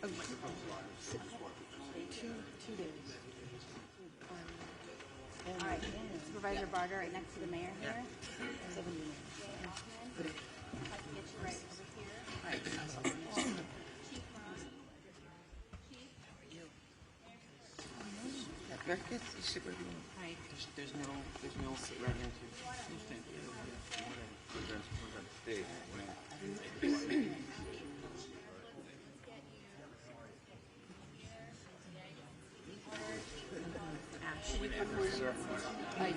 2 days. All right, Supervisor Barger, right next to the mayor here. Yeah. Get you right over here. Very good. You sit where you want. Hi. There's no sit right into.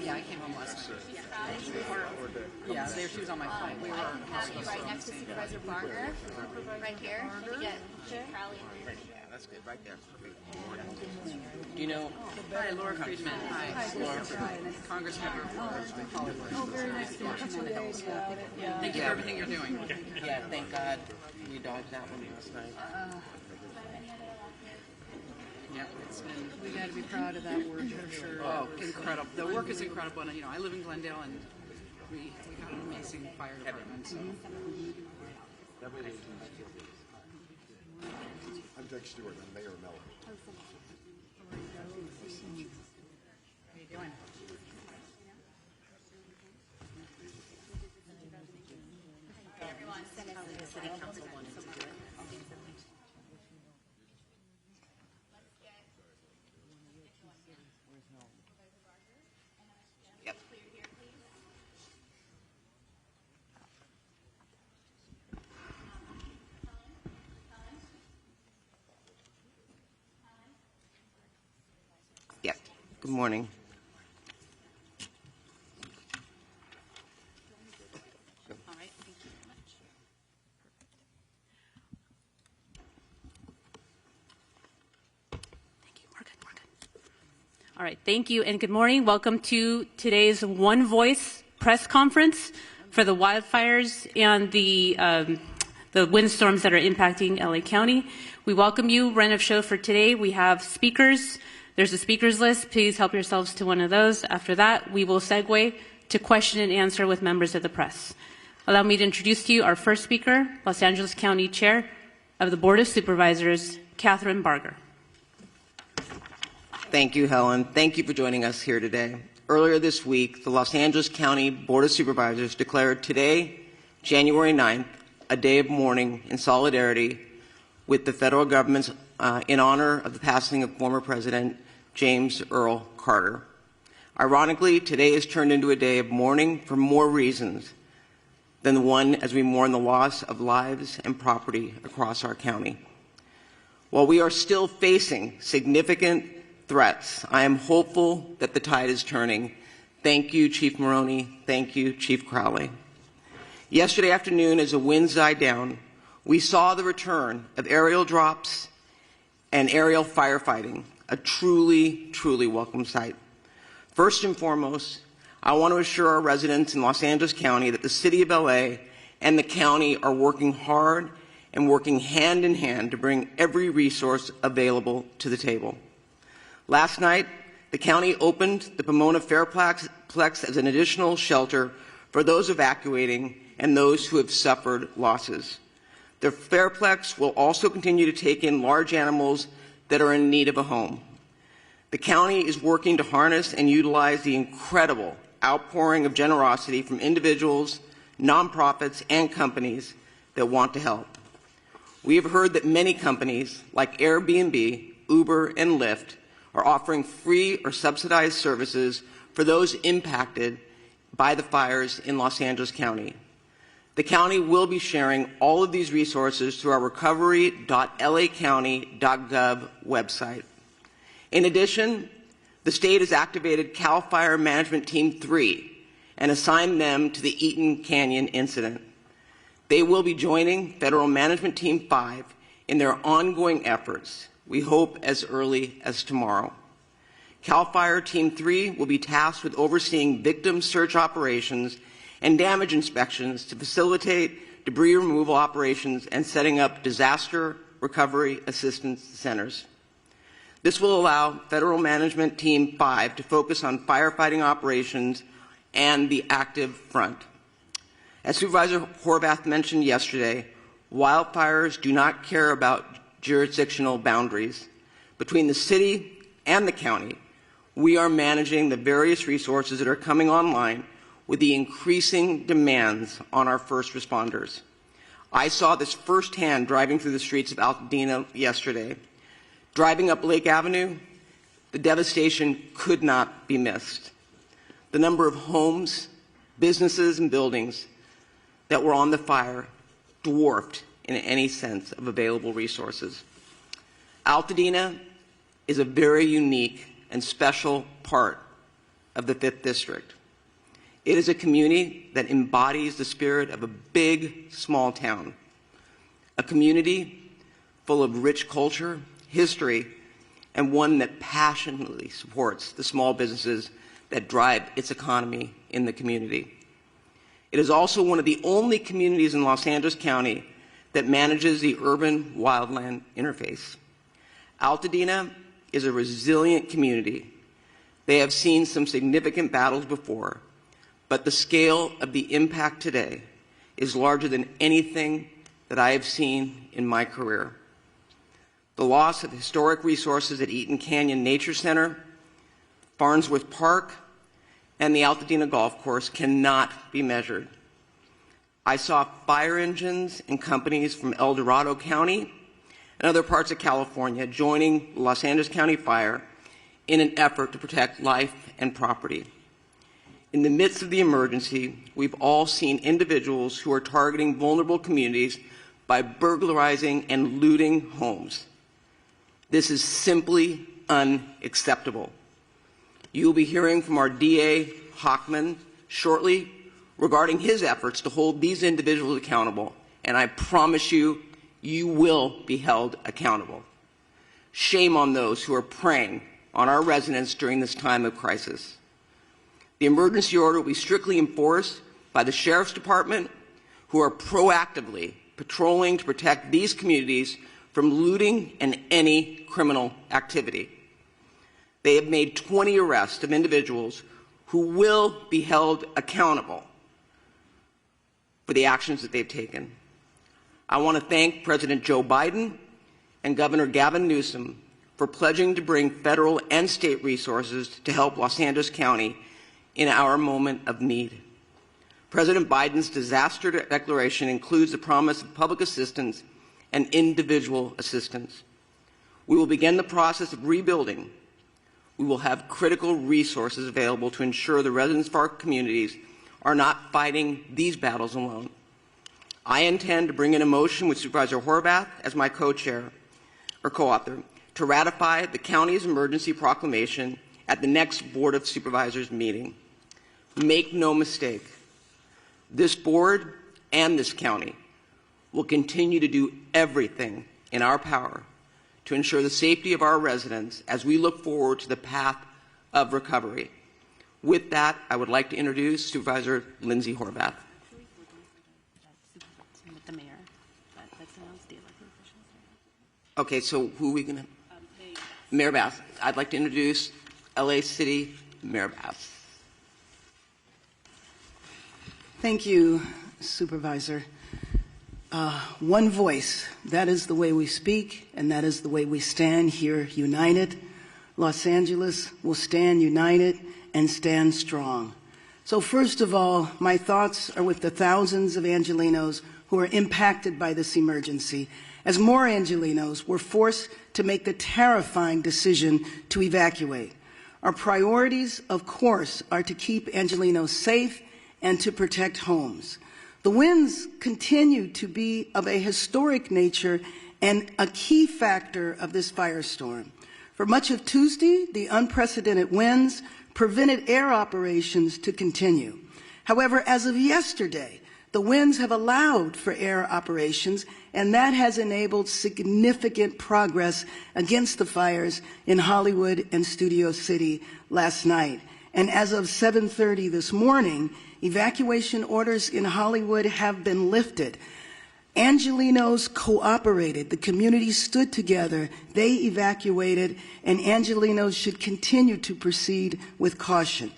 Yeah, I came home last night. Yeah, she was on my phone. We were Have you right next to Supervisor Barger, right here. Can you get Chief Crowley and Yeah, that's good. Right there. Do you know? Hi, Laura Friedman. Hi, Laura Friedman, Congressmember for Hollywood. Oh, very nice to meet you. Thank you for everything you're doing. Yeah, thank God we dodged that one last night. Yeah, it's been, we got to be proud of that work for sure. Oh, incredible. The work is incredible. And, I live in Glendale, and we got an amazing fire department. So. I'm Doug Stewart. I'm Mayor of Mellon. How you doing? City Council wanted to do it. Yep. Yep. Good morning. All right, thank you very much. Thank you. We're good. All right, thank you and good morning. Welcome to today's One Voice press conference for the wildfires and the windstorms that are impacting LA County. We welcome you. Run of show for today. We have speakers. There's a speakers list. Please help yourselves to one of those. After that, we will segue to question and answer with members of the press. Allow me to introduce to you our first speaker, Los Angeles County Chair of the Board of Supervisors, Catherine Barger. Thank you, Helen. Thank you for joining us here today. Earlier this week, the Los Angeles County Board of Supervisors declared today, January 9th, a day of mourning in solidarity with the federal government in honor of the passing of former President James Earl Carter. Ironically, today is turned into a day of mourning for more reasons than the one as we mourn the loss of lives and property across our county. While we are still facing significant threats, I am hopeful that the tide is turning. Thank you, Chief Maroney. Thank you, Chief Crowley. Yesterday afternoon, as the winds died down, we saw the return of aerial drops and aerial firefighting, a truly, truly welcome sight. First and foremost, I want to assure our residents in Los Angeles County that the City of LA and the county are working hard and working hand in hand to bring every resource available to the table. Last night, the county opened the Pomona Fairplex as an additional shelter for those evacuating and those who have suffered losses. The Fairplex will also continue to take in large animals that are in need of a home. The county is working to harness and utilize the incredible outpouring of generosity from individuals, nonprofits, and companies that want to help. We have heard that many companies like Airbnb, Uber, and Lyft are offering free or subsidized services for those impacted by the fires in Los Angeles County. The county will be sharing all of these resources through our recovery.lacounty.gov website. In addition, the state has activated CAL FIRE Management Team 3 and assigned them to the Eaton Canyon incident. They will be joining Federal Management Team 5 in their ongoing efforts, we hope as early as tomorrow. CAL FIRE Team 3 will be tasked with overseeing victim search operations and damage inspections to facilitate debris removal operations and setting up disaster recovery assistance centers. This will allow Federal Management Team 5 to focus on firefighting operations and the active front. As Supervisor Horvath mentioned yesterday, wildfires do not care about jurisdictional boundaries. Between the city and the county, we are managing the various resources that are coming online with the increasing demands on our first responders. I saw this firsthand driving through the streets of Altadena yesterday. Driving up Lake Avenue, the devastation could not be missed. The number of homes, businesses, and buildings that were on the fire dwarfed in any sense of available resources. Altadena is a very unique and special part of the 5th District. It is a community that embodies the spirit of a big, small town, a community full of rich culture, history, and one that passionately supports the small businesses that drive its economy in the community. It is also one of the only communities in Los Angeles County that manages the urban-wildland interface. Altadena is a resilient community. They have seen some significant battles before, but the scale of the impact today is larger than anything that I have seen in my career. The loss of historic resources at Eaton Canyon Nature Center, Farnsworth Park, and the Altadena Golf Course cannot be measured. I saw fire engines and companies from El Dorado County and other parts of California joining Los Angeles County Fire in an effort to protect life and property. In the midst of the emergency, we've all seen individuals who are targeting vulnerable communities by burglarizing and looting homes. This is simply unacceptable. You will be hearing from our DA, Hochman, shortly regarding his efforts to hold these individuals accountable, and I promise you, you will be held accountable. Shame on those who are preying on our residents during this time of crisis. The emergency order will be strictly enforced by the Sheriff's Department, who are proactively patrolling to protect these communities from looting and any criminal activity. They have made 20 arrests of individuals who will be held accountable for the actions that they've taken. I want to thank President Joe Biden and Governor Gavin Newsom for pledging to bring federal and state resources to help Los Angeles County in our moment of need. President Biden's disaster declaration includes the promise of public assistance and individual assistance. We will begin the process of rebuilding. We will have critical resources available to ensure the residents of our communities are not fighting these battles alone. I intend to bring in a motion with Supervisor Horvath as my co-chair or co-author to ratify the county's emergency proclamation at the next Board of Supervisors meeting. Make no mistake, this board and this county will continue to do everything in our power to ensure the safety of our residents as we look forward to the path of recovery. With that, I would like to introduce Supervisor Lindsay Horvath. With the mayor. That's announced the elected officials. Okay, so who are we going to? Mayor Bass. I'd like to introduce LA City Mayor Bass. Thank you, Supervisor. One voice, that is the way we speak, and that is the way we stand here united. Los Angeles will stand united and stand strong. So first of all, my thoughts are with the thousands of Angelenos who are impacted by this emergency, as more Angelenos were forced to make the terrifying decision to evacuate. Our priorities, of course, are to keep Angelenos safe and to protect homes. The winds continue to be of a historic nature and a key factor of this firestorm. For much of Tuesday, the unprecedented winds prevented air operations to continue. However, as of yesterday, the winds have allowed for air operations, and that has enabled significant progress against the fires in Hollywood and Studio City last night. And as of 7:30 this morning, evacuation orders in Hollywood have been lifted. Angelenos cooperated. The community stood together. They evacuated, and Angelenos should continue to proceed with caution.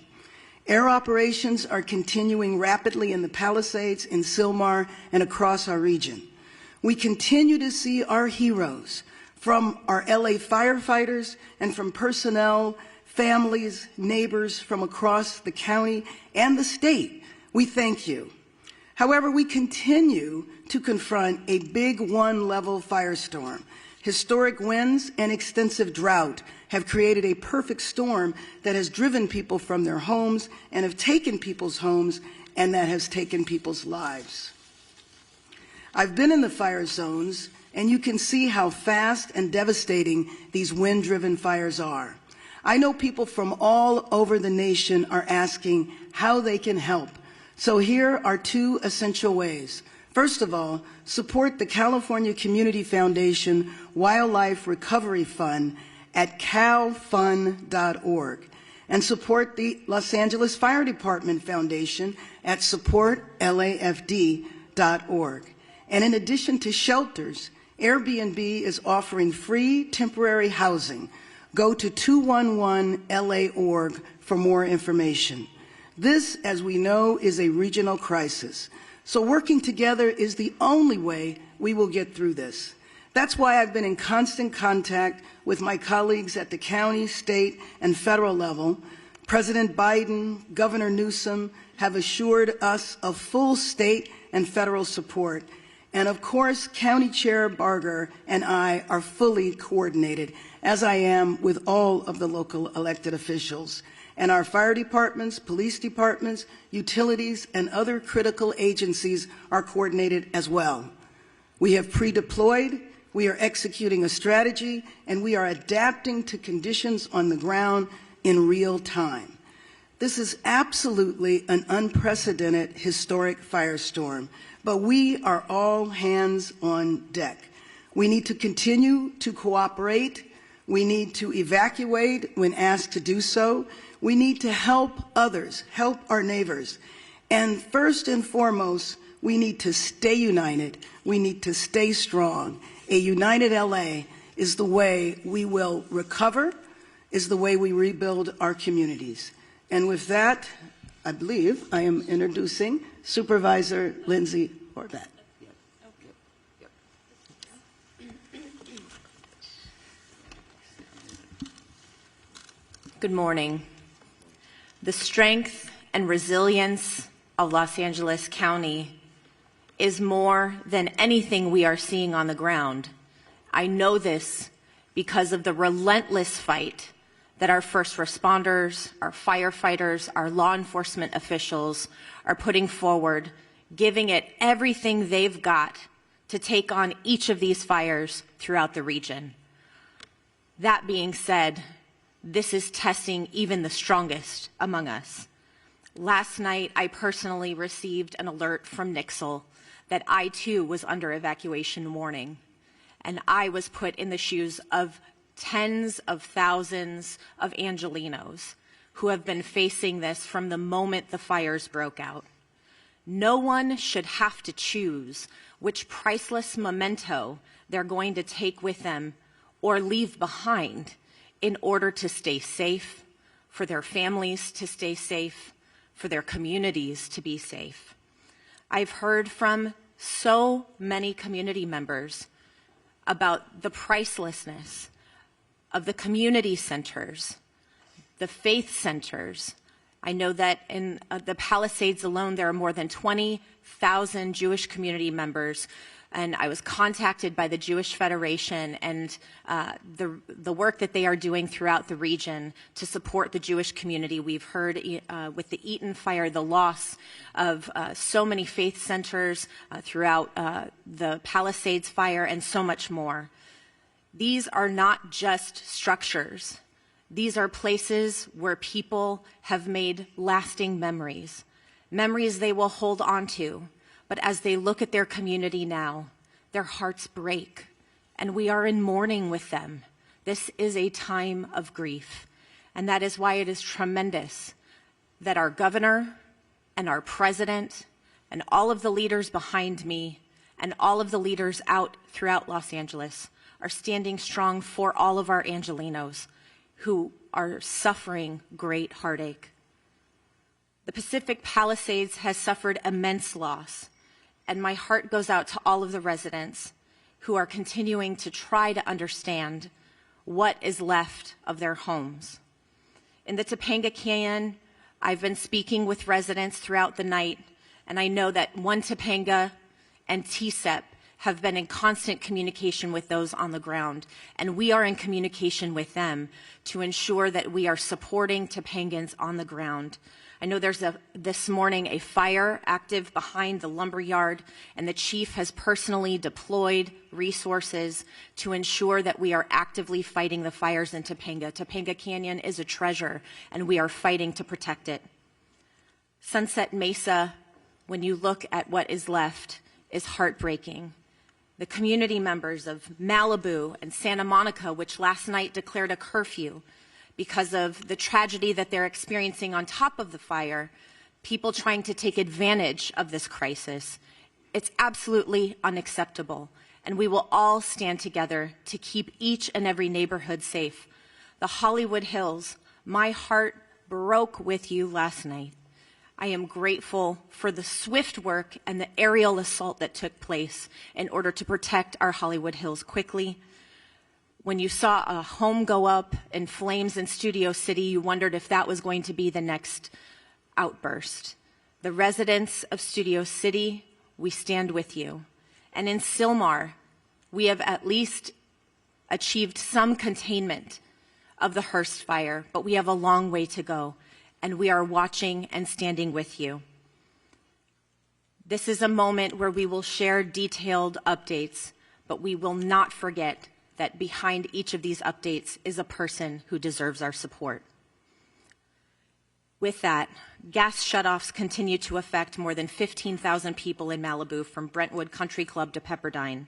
Air operations are continuing rapidly in the Palisades, in Sylmar, and across our region. We continue to see our heroes, From our LA firefighters and from personnel, families, neighbors from across the county and the state, we thank you. However, we continue to confront a big one-level firestorm. Historic winds and extensive drought have created a perfect storm that has driven people from their homes and have taken people's homes, and that has taken people's lives. I've been in the fire zones, and you can see how fast and devastating these wind-driven fires are. I know people from all over the nation are asking how they can help. So here are two essential ways. First of all, support the California Community Foundation Wildlife Recovery Fund at calfund.org, and support the Los Angeles Fire Department Foundation at supportlafd.org. And in addition to shelters, Airbnb is offering free temporary housing. Go to 211la.org for more information. This, as we know, is a regional crisis. So working together is the only way we will get through this. That's why I've been in constant contact with my colleagues at the county, state, and federal level. President Biden, Governor Newsom have assured us of full state and federal support. And of course, County Chair Barger and I are fully coordinated, as I am with all of the local elected officials. And our fire departments, police departments, utilities, and other critical agencies are coordinated as well. We have pre-deployed, we are executing a strategy, and we are adapting to conditions on the ground in real time. This is absolutely an unprecedented historic firestorm, but we are all hands on deck. We need to continue to cooperate. We need to evacuate when asked to do so. We need to help others, help our neighbors. And first and foremost, we need to stay united. We need to stay strong. A united LA is the way we will recover, is the way we rebuild our communities. And with that, I believe I am introducing Supervisor Lindsay Horvat. Good morning. The strength and resilience of Los Angeles County is more than anything we are seeing on the ground. I know this because of the relentless fight that our first responders, our firefighters, our law enforcement officials are putting forward, giving it everything they've got to take on each of these fires throughout the region. That being said, this is testing even the strongest among us. Last night, I personally received an alert from Nixle that I too was under evacuation warning, and I was put in the shoes of tens of thousands of Angelenos who have been facing this from the moment the fires broke out. No one should have to choose which priceless memento they're going to take with them or leave behind in order to stay safe, for their families to stay safe, for their communities to be safe. I've heard from so many community members about the pricelessness of the community centers, the faith centers. I know that in the Palisades alone, there are more than 20,000 Jewish community members, and I was contacted by the Jewish Federation and the work that they are doing throughout the region to support the Jewish community. We've heard with the Eaton fire the loss of so many faith centers throughout the Palisades fire and so much more. These are not just structures. These are places where people have made lasting memories, memories they will hold on to. But as they look at their community now, their hearts break, and we are in mourning with them. This is a time of grief, and that is why it is tremendous that our governor and our president and all of the leaders behind me and all of the leaders out throughout Los Angeles are standing strong for all of our Angelenos who are suffering great heartache. The Pacific Palisades has suffered immense loss, and my heart goes out to all of the residents. who are continuing to try to understand what is left of their homes. In the Topanga Canyon, I've been speaking with residents throughout the night, and I know that One Topanga and TSEP have been in constant communication with those on the ground, and we are in communication with them to ensure that we are supporting Topangans on the ground. I know there's this morning a fire active behind the lumber yard, and the chief has personally deployed resources to ensure that we are actively fighting the fires in Topanga. Topanga Canyon is a treasure, and we are fighting to protect it. Sunset Mesa, when you look at what is left, is heartbreaking. The community members of Malibu and Santa Monica, which last night declared a curfew because of the tragedy that they're experiencing on top of the fire, people trying to take advantage of this crisis. It's absolutely unacceptable, and we will all stand together to keep each and every neighborhood safe. The Hollywood Hills, my heart broke with you last night. I am grateful for the swift work and the aerial assault that took place in order to protect our Hollywood Hills quickly. When you saw a home go up in flames in Studio City, you wondered if that was going to be the next outburst. The residents of Studio City, we stand with you. And in Sylmar, we have at least achieved some containment of the Hearst fire, but we have a long way to go. And we are watching and standing with you. This is a moment where we will share detailed updates, but we will not forget that behind each of these updates is a person who deserves our support. With that, gas shutoffs continue to affect more than 15,000 people in Malibu from Brentwood Country Club to Pepperdine.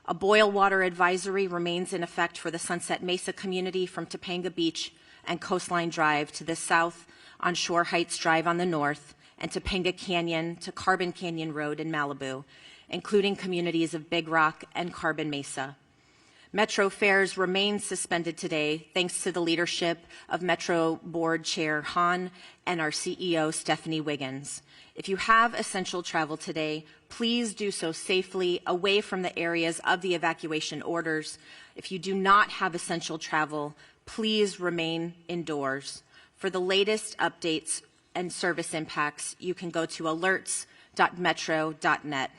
A boil water advisory remains in effect for the Sunset Mesa community from Topanga Beach and Coastline Drive to the south on Shore Heights Drive on the north, and Topanga Canyon to Carbon Canyon Road in Malibu, including communities of Big Rock and Carbon Mesa. Metro fares remain suspended today thanks to the leadership of Metro Board Chair Hahn and our CEO Stephanie Wiggins. If you have essential travel today, please do so safely away from the areas of the evacuation orders. If you do not have essential travel, please remain indoors. For the latest updates and service impacts, you can go to alerts.metro.net.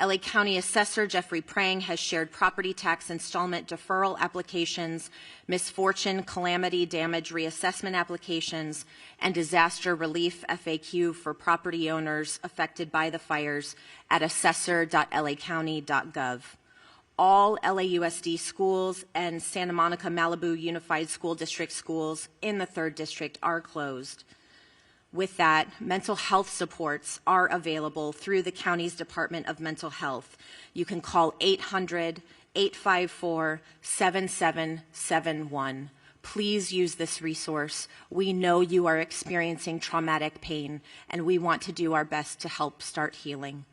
LA County Assessor Jeffrey Prang has shared property tax installment deferral applications, misfortune, calamity, damage reassessment applications, and disaster relief FAQ for property owners affected by the fires at assessor.lacounty.gov. All LAUSD schools and Santa Monica Malibu Unified School District schools in the 3rd District are closed. With that, mental health supports are available through the county's Department of Mental Health. You can call 800-854-7771. Please use this resource. We know you are experiencing traumatic pain, and we want to do our best to help start healing.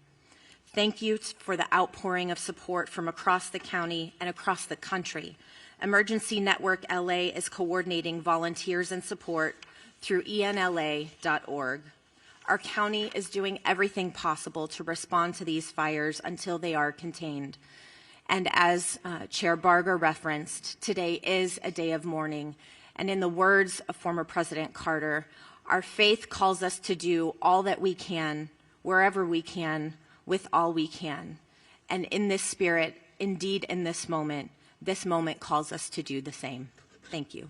Thank you for the outpouring of support from across the county and across the country. Emergency Network LA is coordinating volunteers and support through enla.org. Our county is doing everything possible to respond to these fires until they are contained. And as Chair Barger referenced, today is a day of mourning. And in the words of former President Carter, our faith calls us to do all that we can, wherever we can, with all we can. And in this spirit, indeed in this moment calls us to do the same. Thank you.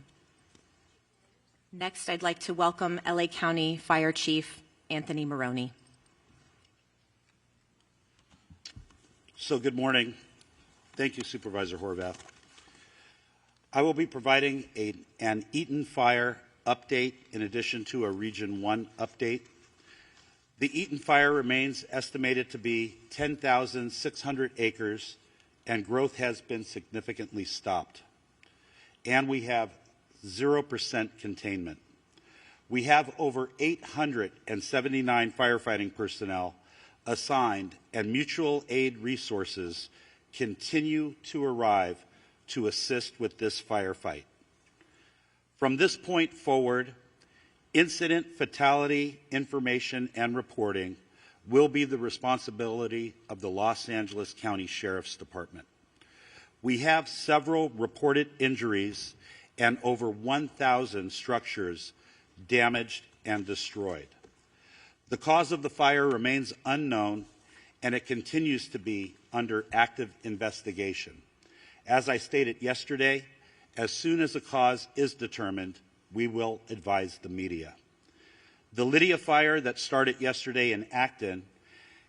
Next, I'd like to welcome LA County Fire Chief Anthony Maroney. So good morning. Thank you, Supervisor Horvath. I will be providing an Eaton Fire update in addition to a Region 1 update. The Eaton Fire remains estimated to be 10,600 acres, and growth has been significantly stopped. And we have 0% containment. We have over 879 firefighting personnel assigned, and mutual aid resources continue to arrive to assist with this firefight. From this point forward, incident fatality information and reporting will be the responsibility of the Los Angeles County Sheriff's Department. We have several reported injuries and over 1,000 structures damaged and destroyed. The cause of the fire remains unknown, and it continues to be under active investigation. As I stated yesterday, as soon as a cause is determined, we will advise the media. The Lydia fire that started yesterday in Acton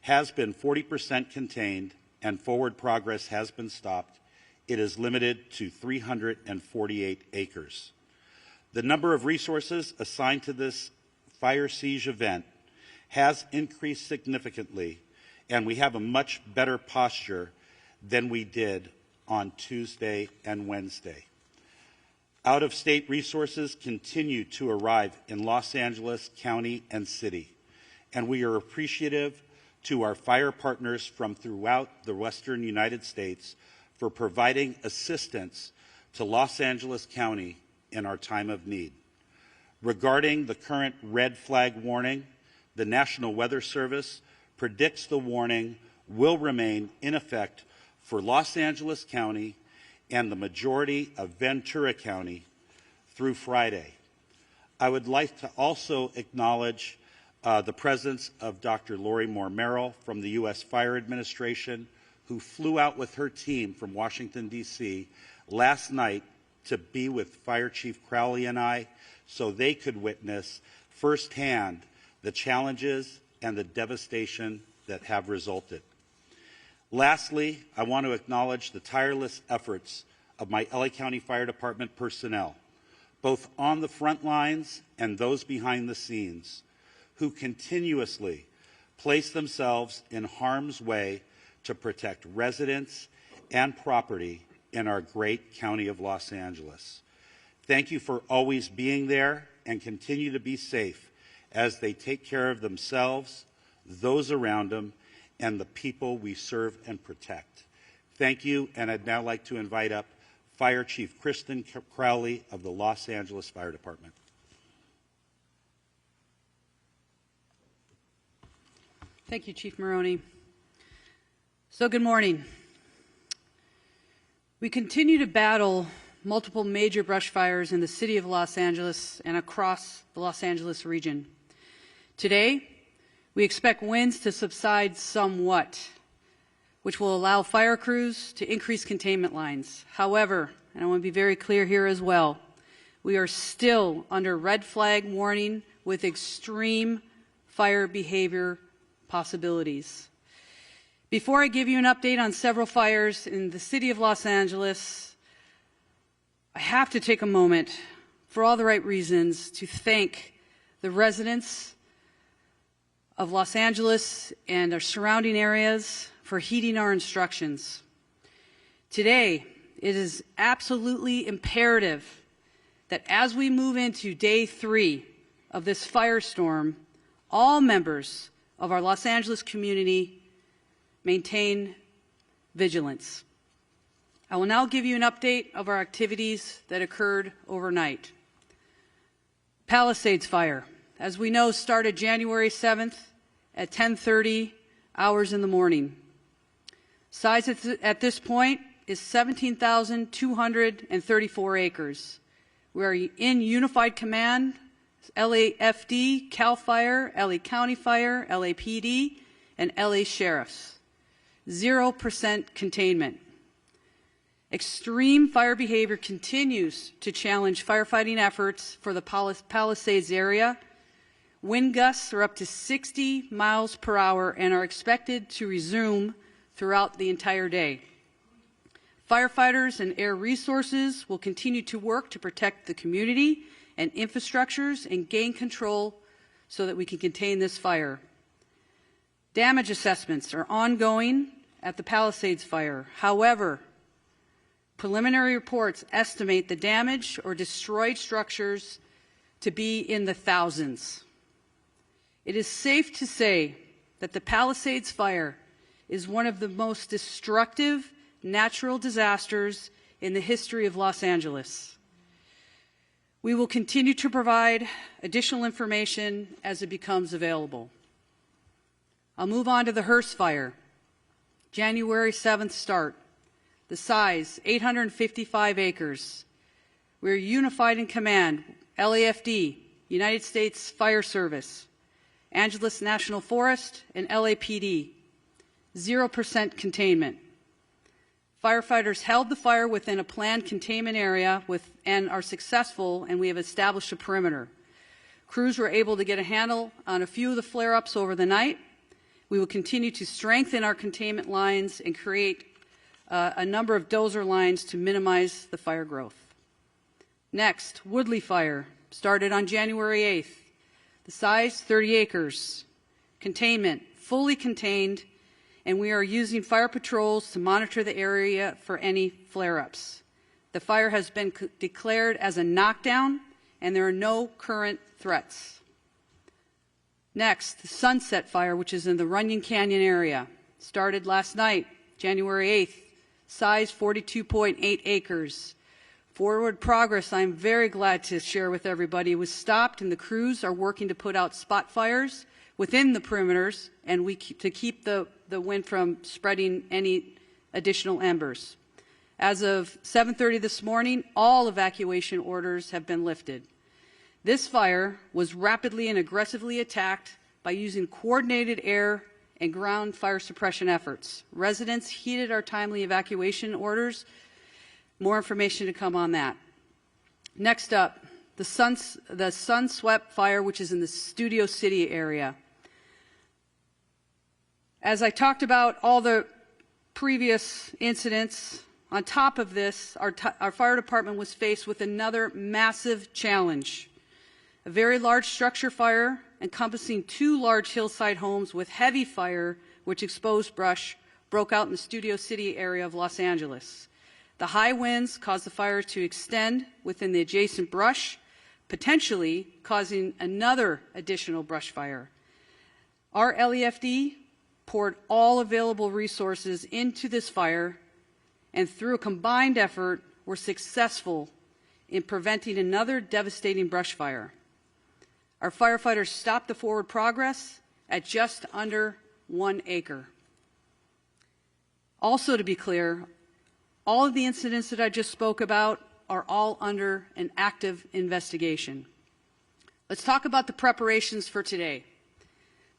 has been 40% contained, and forward progress has been stopped. It is limited to 348 acres. The number of resources assigned to this fire siege event has increased significantly, and we have a much better posture than we did on Tuesday and Wednesday. Out-of-state resources continue to arrive in Los Angeles County and City, and we are appreciative to our fire partners from throughout the Western United States for providing assistance to Los Angeles County in our time of need. Regarding the current red flag warning, the National Weather Service predicts the warning will remain in effect for Los Angeles County and the majority of Ventura County through Friday. I would like to also acknowledge the presence of Dr. Lori Moore Merrill from the U.S. Fire Administration, who flew out with her team from Washington, D.C. last night to be with Fire Chief Crowley and I so they could witness firsthand the challenges and the devastation that have resulted. Lastly, I want to acknowledge the tireless efforts of my LA County Fire Department personnel, both on the front lines and those behind the scenes, who continuously place themselves in harm's way to protect residents and property in our great county of Los Angeles. Thank you for always being there, and continue to be safe as they take care of themselves, those around them, and the people we serve and protect. Thank you, and I'd now like to invite up Fire Chief Kristen Crowley of the Los Angeles Fire Department. Thank you, Chief Maroney. So good morning. We continue to battle multiple major brush fires in the city of Los Angeles and across the Los Angeles region. Today, we expect winds to subside somewhat, which will allow fire crews to increase containment lines. However, and I want to be very clear here as well, we are still under red flag warning with extreme fire behavior possibilities. Before I give you an update on several fires in the city of Los Angeles, I have to take a moment, for all the right reasons, to thank the residents of Los Angeles and our surrounding areas for heeding our instructions. Today, it is absolutely imperative that as we move into day 3 of this firestorm, all members of our Los Angeles community maintain vigilance. I will now give you an update of our activities that occurred overnight. Palisades fire, as we know, started January 7th at 10:30 hours in the morning. Size at this point is 17,234 acres. We are in unified command, LAFD, CAL FIRE, LA County Fire, LAPD, and LA Sheriffs. 0% containment. Extreme fire behavior continues to challenge firefighting efforts for the Palisades area. Wind gusts are up to 60 miles per hour and are expected to resume throughout the entire day. Firefighters and air resources will continue to work to protect the community and infrastructures and gain control so that we can contain this fire. Damage assessments are ongoing at the Palisades fire. However, preliminary reports estimate the damage or destroyed structures to be in the thousands. It is safe to say that the Palisades fire is one of the most destructive natural disasters in the history of Los Angeles. We will continue to provide additional information as it becomes available. I'll move on to the Hearst fire. January 7th start. The size, 855 acres. We're unified in command, LAFD, United States Fire Service, Angeles National Forest, and LAPD. 0% containment. Firefighters held the fire within a planned containment area and are successful, and we have established a perimeter. Crews were able to get a handle on a few of the flare-ups over the night. We will continue to strengthen our containment lines and create a number of dozer lines to minimize the fire growth. Next, Woodley fire started on January 8th. The size, 30 acres. Containment, fully contained, and we are using fire patrols to monitor the area for any flare-ups. The fire has been declared as a knockdown, and there are no current threats. Next, the Sunset fire, which is in the Runyon Canyon area, started last night, January 8th. Size, 42.8 acres. Forward progress, I'm very glad to share with everybody, was stopped, and the crews are working to put out spot fires within the perimeters and to keep the wind from spreading any additional embers. As of 7:30 this morning, all evacuation orders have been lifted. This fire was rapidly and aggressively attacked by using coordinated air and ground fire suppression efforts. Residents heeded our timely evacuation orders. More information to come on that. Next up, the Sunswept fire, which is in the Studio City area. As I talked about all the previous incidents, on top of this, our fire department was faced with another massive challenge. A very large structure fire encompassing 2 large hillside homes with heavy fire, which exposed brush, broke out in the Studio City area of Los Angeles. The high winds caused the fire to extend within the adjacent brush, potentially causing another additional brush fire. Our LAFD poured all available resources into this fire, and through a combined effort, were successful in preventing another devastating brush fire. Our firefighters stopped the forward progress at just under 1 acre. Also, to be clear, all of the incidents that I just spoke about are all under an active investigation. Let's talk about the preparations for today.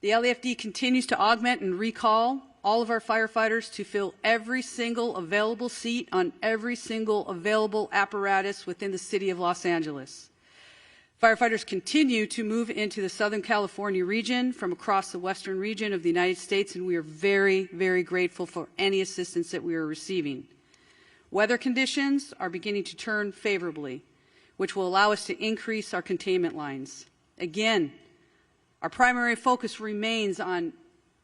The LAFD continues to augment and recall all of our firefighters to fill every single available seat on every single available apparatus within the city of Los Angeles. Firefighters continue to move into the Southern California region from across the western region of the United States, and we are very, very grateful for any assistance that we are receiving. Weather conditions are beginning to turn favorably, which will allow us to increase our containment lines. Again, our primary focus remains on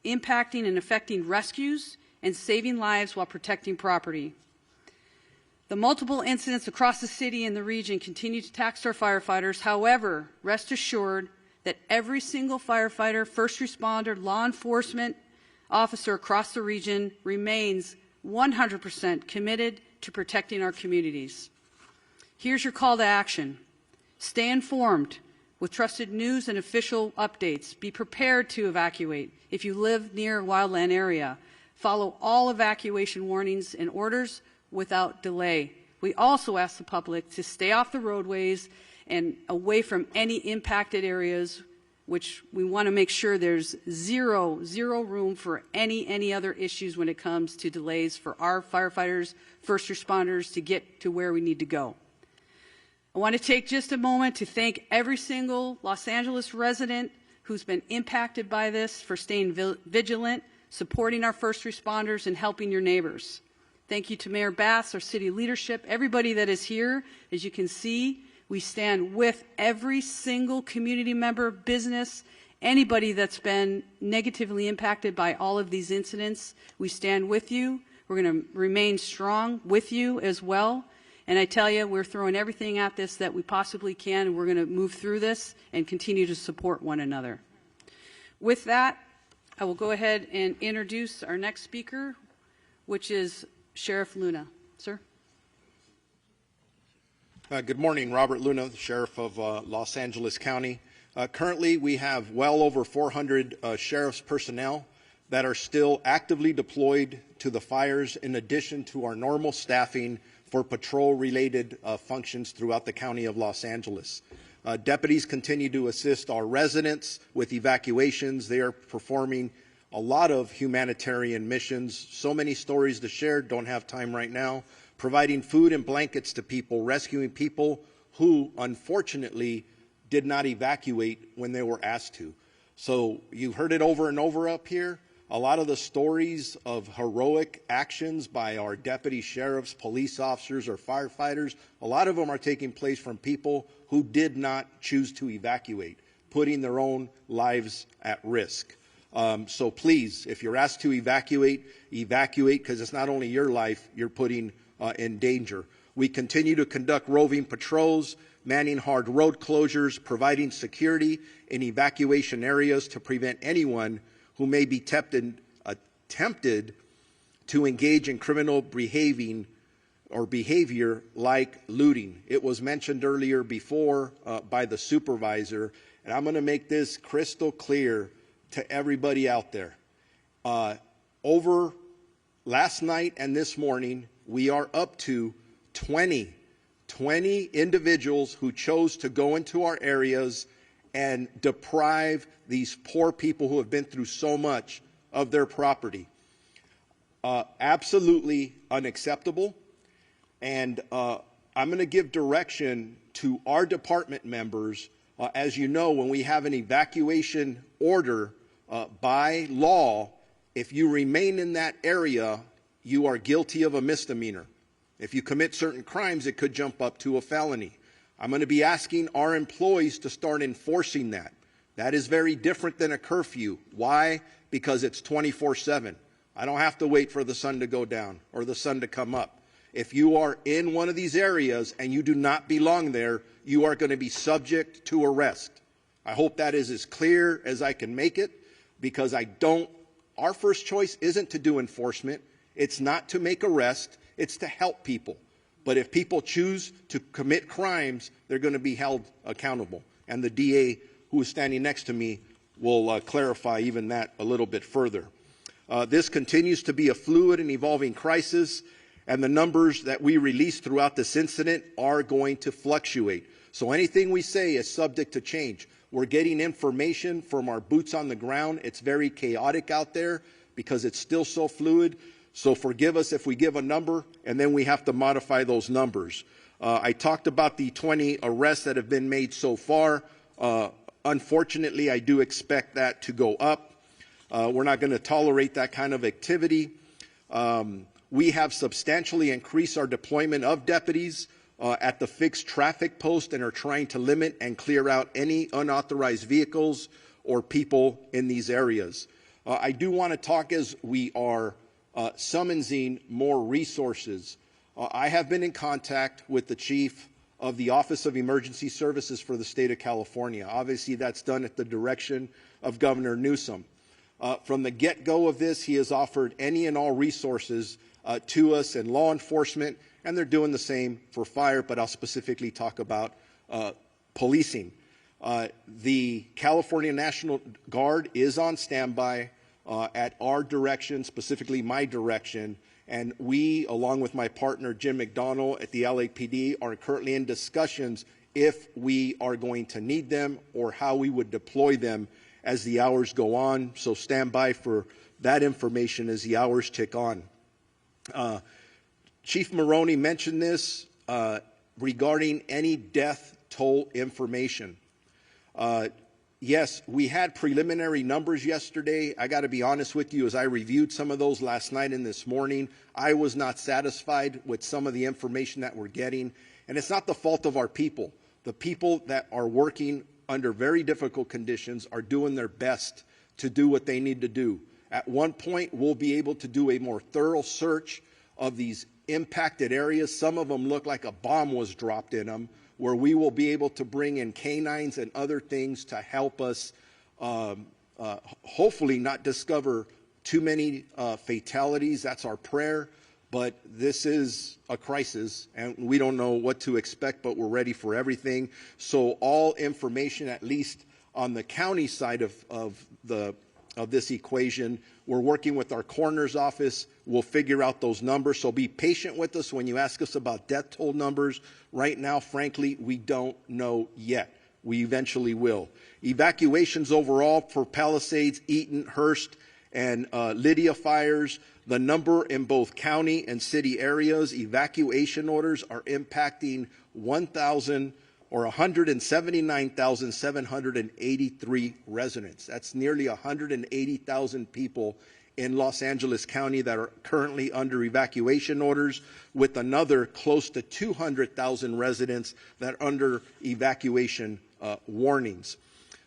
impacting and affecting rescues and saving lives while protecting property. The multiple incidents across the city and the region continue to tax our firefighters. However, rest assured that every single firefighter, first responder, law enforcement officer across the region remains 100% committed to protecting our communities. Here's your call to action. Stay informed with trusted news and official updates. Be prepared to evacuate if you live near a wildland area. Follow all evacuation warnings and orders without delay. We also ask the public to stay off the roadways and away from any impacted areas, which we want to make sure there's zero room for any other issues when it comes to delays for our firefighters, first responders to get to where we need to go. I want to take just a moment to thank every single Los Angeles resident who's been impacted by this for staying vigilant, supporting our first responders, and helping your neighbors. Thank you to Mayor Bass, our city leadership, everybody that is here. As you can see, we stand with every single community member, business, anybody that's been negatively impacted by all of these incidents. We stand with you. We're going to remain strong with you as well. And I tell you, we're throwing everything at this that we possibly can, and we're going to move through this and continue to support one another. With that, I will go ahead and introduce our next speaker, which is Sheriff Luna. Sir? Good morning, Robert Luna, the Sheriff of Los Angeles County. Currently, we have well over 400 sheriff's personnel that are still actively deployed to the fires in addition to our normal staffing for patrol-related functions throughout the County of Los Angeles. Deputies continue to assist our residents with evacuations. They are performing a lot of humanitarian missions. So many stories to share, don't have time right now. Providing food and blankets to people, rescuing people who, unfortunately, did not evacuate when they were asked to. So you've heard it over and over up here. A lot of the stories of heroic actions by our deputy sheriffs, police officers, or firefighters, a lot of them are taking place from people who did not choose to evacuate, putting their own lives at risk. So please, if you're asked to evacuate, because it's not only your life you're putting in danger. We continue to conduct roving patrols, manning hard road closures, providing security in evacuation areas to prevent anyone who may be tempted to engage in criminal behavior like looting. It was mentioned earlier before by the supervisor, and I'm going to make this crystal clear to everybody out there. Over last night and this morning, we are up to 20 individuals who chose to go into our areas and deprive these poor people who have been through so much of their property. Absolutely unacceptable. And I'm going to give direction to our department members. As you know, when we have an evacuation order by law, if you remain in that area, you are guilty of a misdemeanor. If you commit certain crimes, it could jump up to a felony. I'm going to be asking our employees to start enforcing that. That is very different than a curfew. Why? Because it's 24/7. I don't have to wait for the sun to go down or the sun to come up. If you are in one of these areas and you do not belong there, you are going to be subject to arrest. I hope that is as clear as I can make it, because our first choice isn't to do enforcement. It's not to make arrests. It's to help people. But if people choose to commit crimes, they're going to be held accountable. And the DA, who is standing next to me, will clarify even that a little bit further. This continues to be a fluid and evolving crisis, and the numbers that we release throughout this incident are going to fluctuate. So anything we say is subject to change. We're getting information from our boots on the ground. It's very chaotic out there because it's still so fluid. So forgive us if we give a number and then we have to modify those numbers. I talked about the 20 arrests that have been made so far. Unfortunately, I do expect that to go up. We're not going to tolerate that kind of activity. We have substantially increased our deployment of deputies at the fixed traffic post and are trying to limit and clear out any unauthorized vehicles or people in these areas. I do want to talk as we are summoning more resources. I have been in contact with the chief of the Office of Emergency Services for the state of California. Obviously, that's done at the direction of Governor Newsom. From the get-go of this, he has offered any and all resources to us in law enforcement, and they're doing the same for fire, but I'll specifically talk about policing. The California National Guard is on standby at our direction, specifically my direction, and we, along with my partner Jim McDonald at the LAPD, are currently in discussions if we are going to need them or how we would deploy them as the hours go on. So stand by for that information as the hours tick on. Chief Maroney mentioned this regarding any death toll information. Yes, we had preliminary numbers yesterday. I got to be honest with you, as I reviewed some of those last night and this morning, I was not satisfied with some of the information that we're getting. And it's not the fault of our people. The people that are working under very difficult conditions are doing their best to do what they need to do. At one point, we'll be able to do a more thorough search of these impacted areas. Some of them look like a bomb was dropped in them, where we will be able to bring in canines and other things to help us hopefully not discover too many fatalities. That's our prayer. But this is a crisis, and we don't know what to expect, but we're ready for everything. So all information, at least on the county side of the of this equation. We're working with our coroner's office. We'll figure out those numbers. So be patient with us when you ask us about death toll numbers. Right now, frankly, we don't know yet. We eventually will. Evacuations overall for Palisades, Eaton, Hearst, and Lydia fires, the number in both county and city areas, evacuation orders are impacting 179,783 residents. That's nearly 180,000 people in Los Angeles County that are currently under evacuation orders, with another close to 200,000 residents that are under evacuation warnings.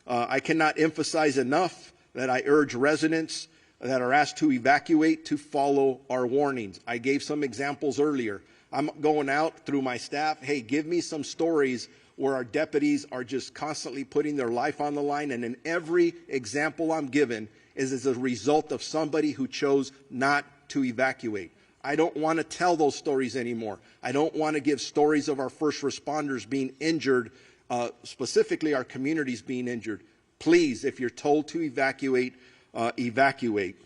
I cannot emphasize enough that I urge residents that are asked to evacuate to follow our warnings. I gave some examples earlier. I'm going out through my staff, hey, give me some stories where our deputies are just constantly putting their life on the line, and in every example I'm given is as a result of somebody who chose not to evacuate. I don't want to tell those stories anymore. I don't want to give stories of our first responders being injured, specifically our communities being injured. Please, if you're told to evacuate, evacuate.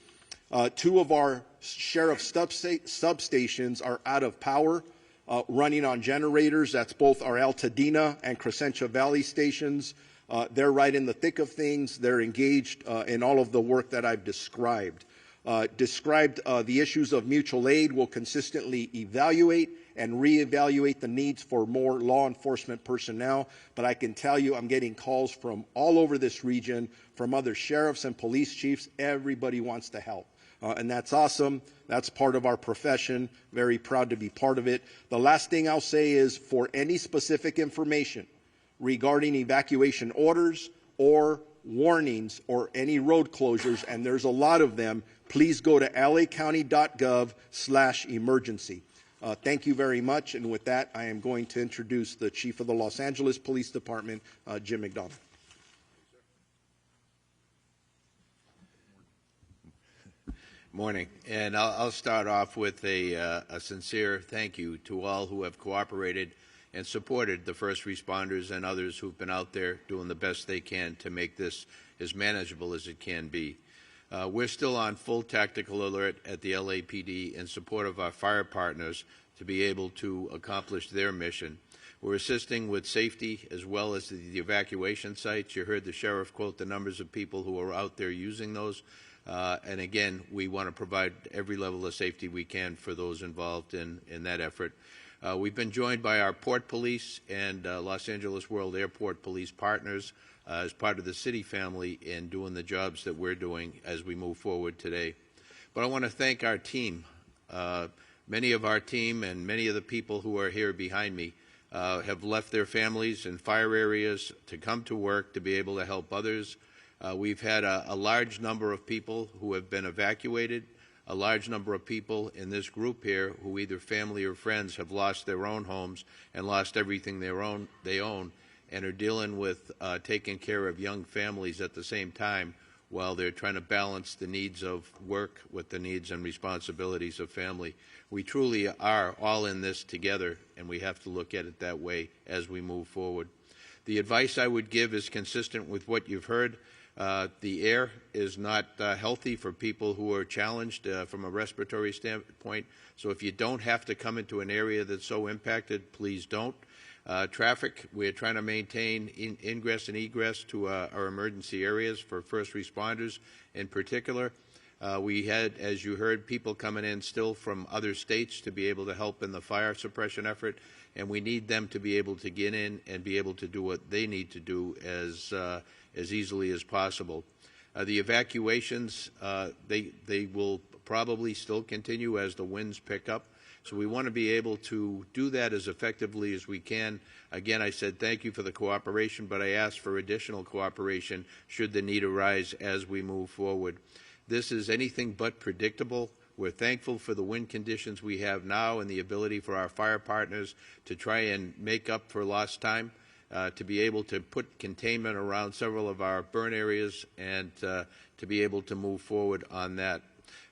Two of our sheriff substations are out of power, running on generators. That's both our Altadena and Crescentia Valley stations. They're right in the thick of things. They're engaged in all of the work that I've described. The issues of mutual aid. Will consistently evaluate and reevaluate the needs for more law enforcement personnel. But I can tell you I'm getting calls from all over this region, from other sheriffs and police chiefs. Everybody wants to help. And that's awesome. That's part of our profession. Very proud to be part of it. The last thing I'll say is, for any specific information regarding evacuation orders or warnings or any road closures, and there's a lot of them, please go to lacounty.gov/emergency. Thank you very much. And with that, I am going to introduce the Chief of the Los Angeles Police Department, Jim McDonald. Morning, and I'll start off with a sincere thank you to all who have cooperated and supported the first responders and others who've been out there doing the best they can to make this as manageable as it can be. We're still on full tactical alert at the LAPD in support of our fire partners to be able to accomplish their mission. We're assisting with safety as well as the evacuation sites. You heard the sheriff quote the numbers of people who are out there using those. And again, we want to provide every level of safety we can for those involved in that effort. We've been joined by our Port Police and Los Angeles World Airport Police partners as part of the city family in doing the jobs that we're doing as we move forward today. But I want to thank our team. Many of our team and many of the people who are here behind me have left their families in fire areas to come to work to be able to help others. We've had a large number of people who have been evacuated, a large number of people in this group here who either family or friends have lost their own homes and lost everything they own and are dealing with taking care of young families at the same time while they're trying to balance the needs of work with the needs and responsibilities of family. We truly are all in this together, and we have to look at it that way as we move forward. The advice I would give is consistent with what you've heard. The air is not healthy for people who are challenged from a respiratory standpoint. So if you don't have to come into an area that's so impacted, please don't. Traffic, we're trying to maintain ingress and egress to our emergency areas for first responders in particular. We had, as you heard, people coming in still from other states to be able to help in the fire suppression effort, and we need them to be able to get in and be able to do what they need to do as easily as possible. The evacuations, they will probably still continue as the winds pick up. So we want to be able to do that as effectively as we can. Again, I said thank you for the cooperation, but I ask for additional cooperation should the need arise as we move forward. This is anything but predictable. We're thankful for the wind conditions we have now and the ability for our fire partners to try and make up for lost time, to be able to put containment around several of our burn areas and to be able to move forward on that.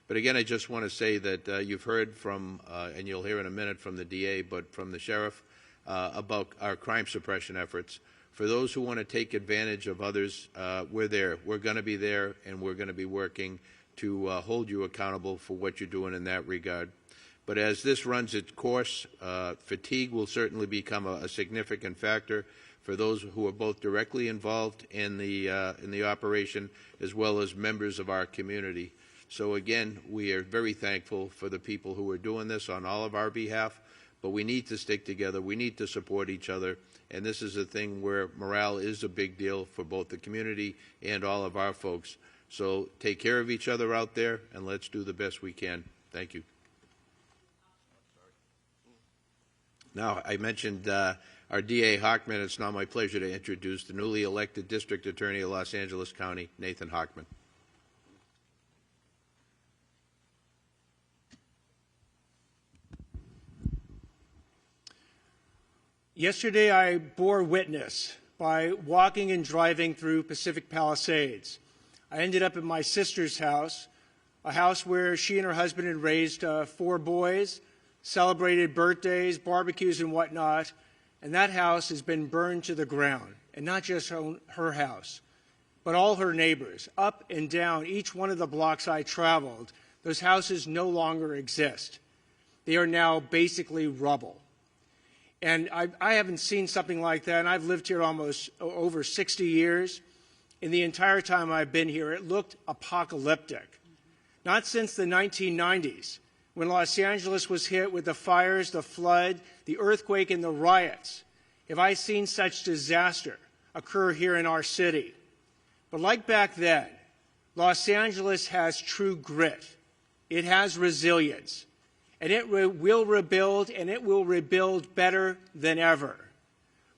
But again, I just want to say that you've heard from, and you'll hear in a minute from the DA, but from the sheriff about our crime suppression efforts. For those who want to take advantage of others, we're there. We're going to be there, and we're going to be working to hold you accountable for what you're doing in that regard. But as this runs its course, fatigue will certainly become a significant factor for those who are both directly involved in the operation as well as members of our community. So again, we are very thankful for the people who are doing this on all of our behalf, but we need to stick together. We need to support each other, and this is a thing where morale is a big deal for both the community and all of our folks. So take care of each other out there, and let's do the best we can. Thank you. Now, I mentioned our DA Hockman. It's now my pleasure to introduce the newly elected District Attorney of Los Angeles County, Nathan Hockman. Yesterday, I bore witness by walking and driving through Pacific Palisades. I ended up at my sister's house, a house where she and her husband had raised 4 boys, celebrated birthdays, barbecues, and whatnot, and that house has been burned to the ground. And not just her house, but all her neighbors. Up and down each one of the blocks I traveled, those houses no longer exist. They are now basically rubble. And I haven't seen something like that, and I've lived here almost over 60 years. In the entire time I've been here, it looked apocalyptic. Not since the 1990s, when Los Angeles was hit with the fires, the flood, the earthquake, and the riots, have I seen such disaster occur here in our city. But like back then, Los Angeles has true grit. It has resilience. And it will rebuild, and it will rebuild better than ever.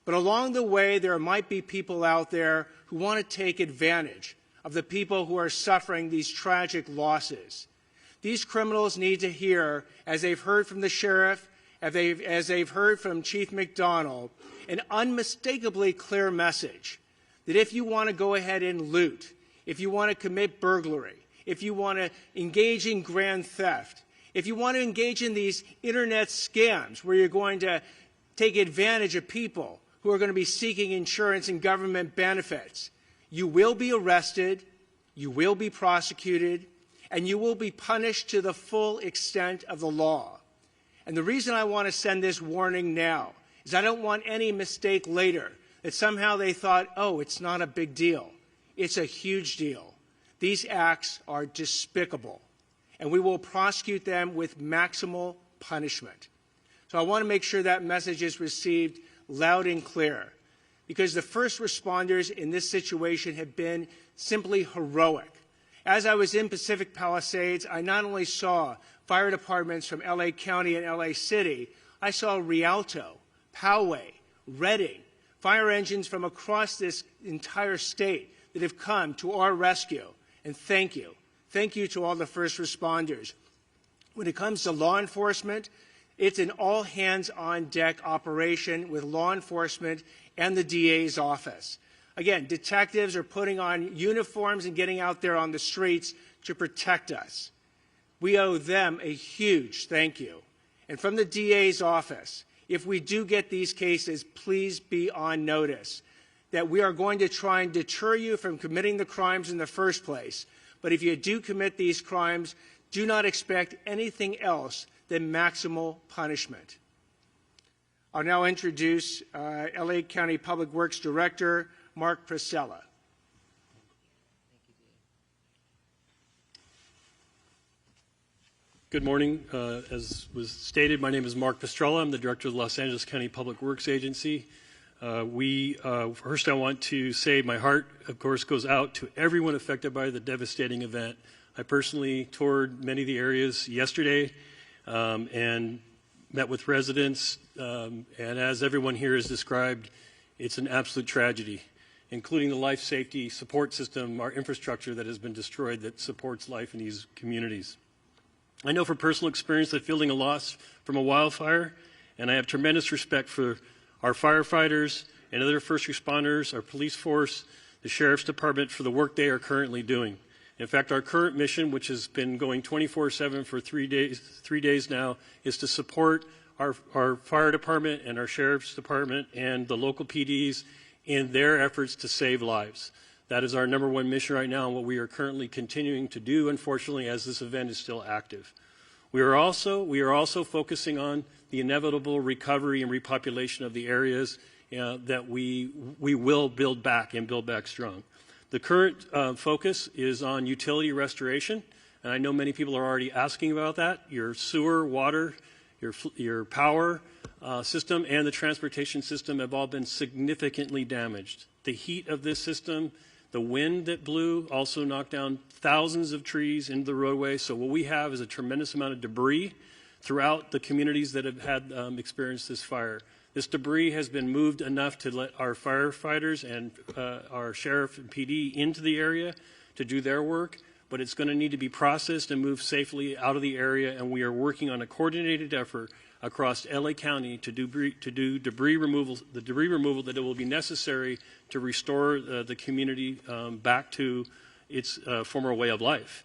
But along the way, there might be people out there who want to take advantage of the people who are suffering these tragic losses. These criminals need to hear, as they've heard from the sheriff, as they've heard from Chief McDonald, an unmistakably clear message that if you want to go ahead and loot, if you want to commit burglary, if you want to engage in grand theft, if you want to engage in these internet scams where you're going to take advantage of people who are going to be seeking insurance and government benefits, you will be arrested, you will be prosecuted, and you will be punished to the full extent of the law. And the reason I want to send this warning now is I don't want any mistake later that somehow they thought, oh, it's not a big deal. It's a huge deal. These acts are despicable, and we will prosecute them with maximal punishment. So I want to make sure that message is received loud and clear, because the first responders in this situation have been simply heroic. As I was in Pacific Palisades, I not only saw fire departments from LA County and LA City, I saw Rialto, Poway, Redding, fire engines from across this entire state that have come to our rescue. And thank you. Thank you to all the first responders. When it comes to law enforcement, it's an all-hands-on-deck operation with law enforcement and the DA's office. Again, detectives are putting on uniforms and getting out there on the streets to protect us. We owe them a huge thank you. And from the DA's office, if we do get these cases, please be on notice that we are going to try and deter you from committing the crimes in the first place. But if you do commit these crimes, do not expect anything else than maximal punishment. I'll now introduce LA County Public Works Director, Mark Priscilla. Good morning. As was stated, my name is Mark Pistrella. I'm the Director of the Los Angeles County Public Works Agency. First I want to say my heart, of course, goes out to everyone affected by the devastating event. I personally toured many of the areas yesterday and met with residents, and as everyone here has described, it's an absolute tragedy, including the life safety support system, our infrastructure that has been destroyed that supports life in these communities. I know from personal experience that feeling a loss from a wildfire, and I have tremendous respect for our firefighters and other first responders, our police force, the Sheriff's Department for the work they are currently doing. In fact, our current mission, which has been going 24/7 for 3 days now, is to support our fire department and our Sheriff's Department and the local PDs in their efforts to save lives. That is our number one mission right now and what we are currently continuing to do, unfortunately, as this event is still active. We are also focusing on the inevitable recovery and repopulation of the areas that we will build back and build back strong. The current focus is on utility restoration, and I know many people are already asking about that. Your sewer, water, your power system, and the transportation system have all been significantly damaged. The heat of this system, the wind that blew also knocked down thousands of trees into the roadway. So what we have is a tremendous amount of debris throughout the communities that have had experienced this fire. This debris has been moved enough to let our firefighters and our sheriff and PD into the area to do their work, but it's going to need to be processed and moved safely out of the area, and we are working on a coordinated effort across LA County to do debris removal, the debris removal that it will be necessary to restore the community back to its former way of life.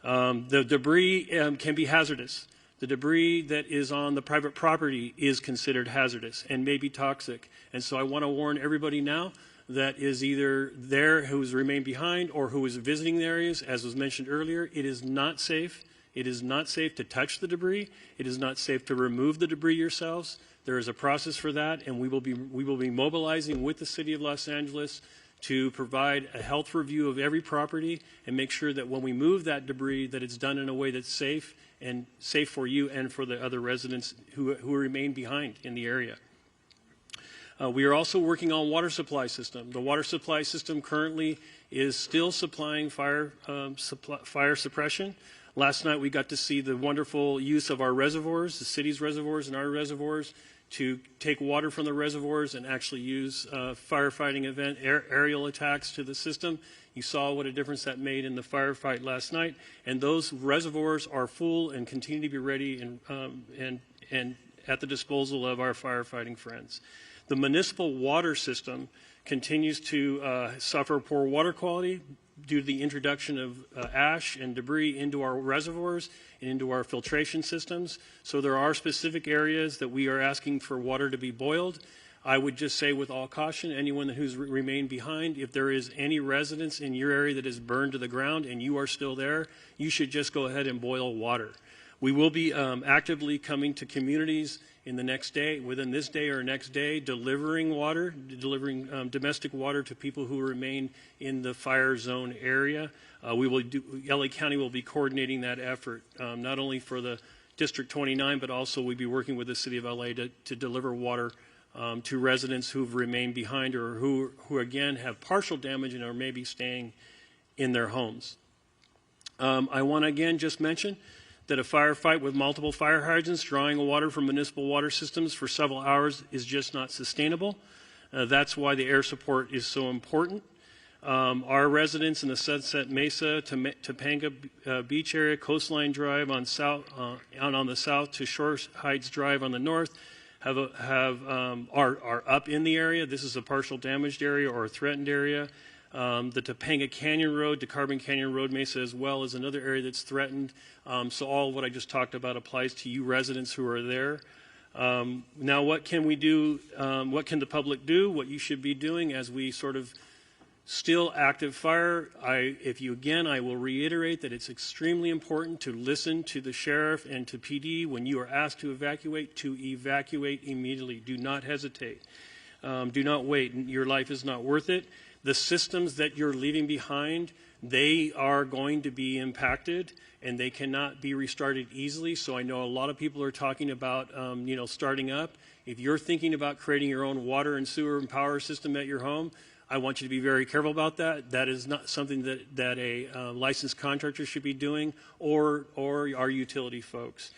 The debris can be hazardous. The debris that is on the private property is considered hazardous and may be toxic. And so I want to warn everybody now that is either there who has remained behind or who is visiting the areas, as was mentioned earlier, it is not safe. It is not safe to touch the debris. It is not safe to remove the debris yourselves. There is a process for that, and we will be mobilizing with the City of Los Angeles to provide a health review of every property and make sure that when we move that debris that it's done in a way that's safe and safe for you and for the other residents who remain behind in the area. We are also working on water supply system. The water supply system currently is still supplying fire suppression. Last night we got to see the wonderful use of our reservoirs, the city's reservoirs and our reservoirs, to take water from the reservoirs and actually use firefighting event aerial attacks to the system. You saw what a difference that made in the firefight last night, and those reservoirs are full and continue to be ready and at the disposal of our firefighting friends. The municipal water system continues to suffer poor water quality due to the introduction of ash and debris into our reservoirs and into our filtration systems. So there are specific areas that we are asking for water to be boiled. I would just say with all caution, anyone who's remained behind, if there is any residence in your area that is burned to the ground and you are still there, you should just go ahead and boil water. We will be actively coming to communities in the next day, within this day or next day, delivering water, domestic water to people who remain in the fire zone area. LA County will be coordinating that effort, not only for the District 29, but also we'll be working with the City of LA to deliver water to residents who've remained behind or who again have partial damage and are maybe staying in their homes. I want to again just mention that a firefight with multiple fire hydrants drawing water from municipal water systems for several hours is just not sustainable. That's why the air support is so important. Our residents in the Sunset Mesa, Topanga Beach area, Coastline Drive on the south to Shore Heights Drive on the north are up in the area. This is a partial damaged area or a threatened area. The Topanga Canyon Road to Carbon Canyon Road Mesa as well is another area that's threatened. So all of what I just talked about applies to you residents who are there. Now what can we do? What can the public do? What you should be doing as we sort of still active fire. I will reiterate that it's extremely important to listen to the sheriff and to PD when you are asked to evacuate immediately. Do not hesitate. Do not wait. Your life is not worth it. The systems that you're leaving behind, they are going to be impacted and they cannot be restarted easily. So I know a lot of people are talking about, starting up. If you're thinking about creating your own water and sewer and power system at your home, I want you to be very careful about that. That is not something that a licensed contractor should be doing or our utility folks.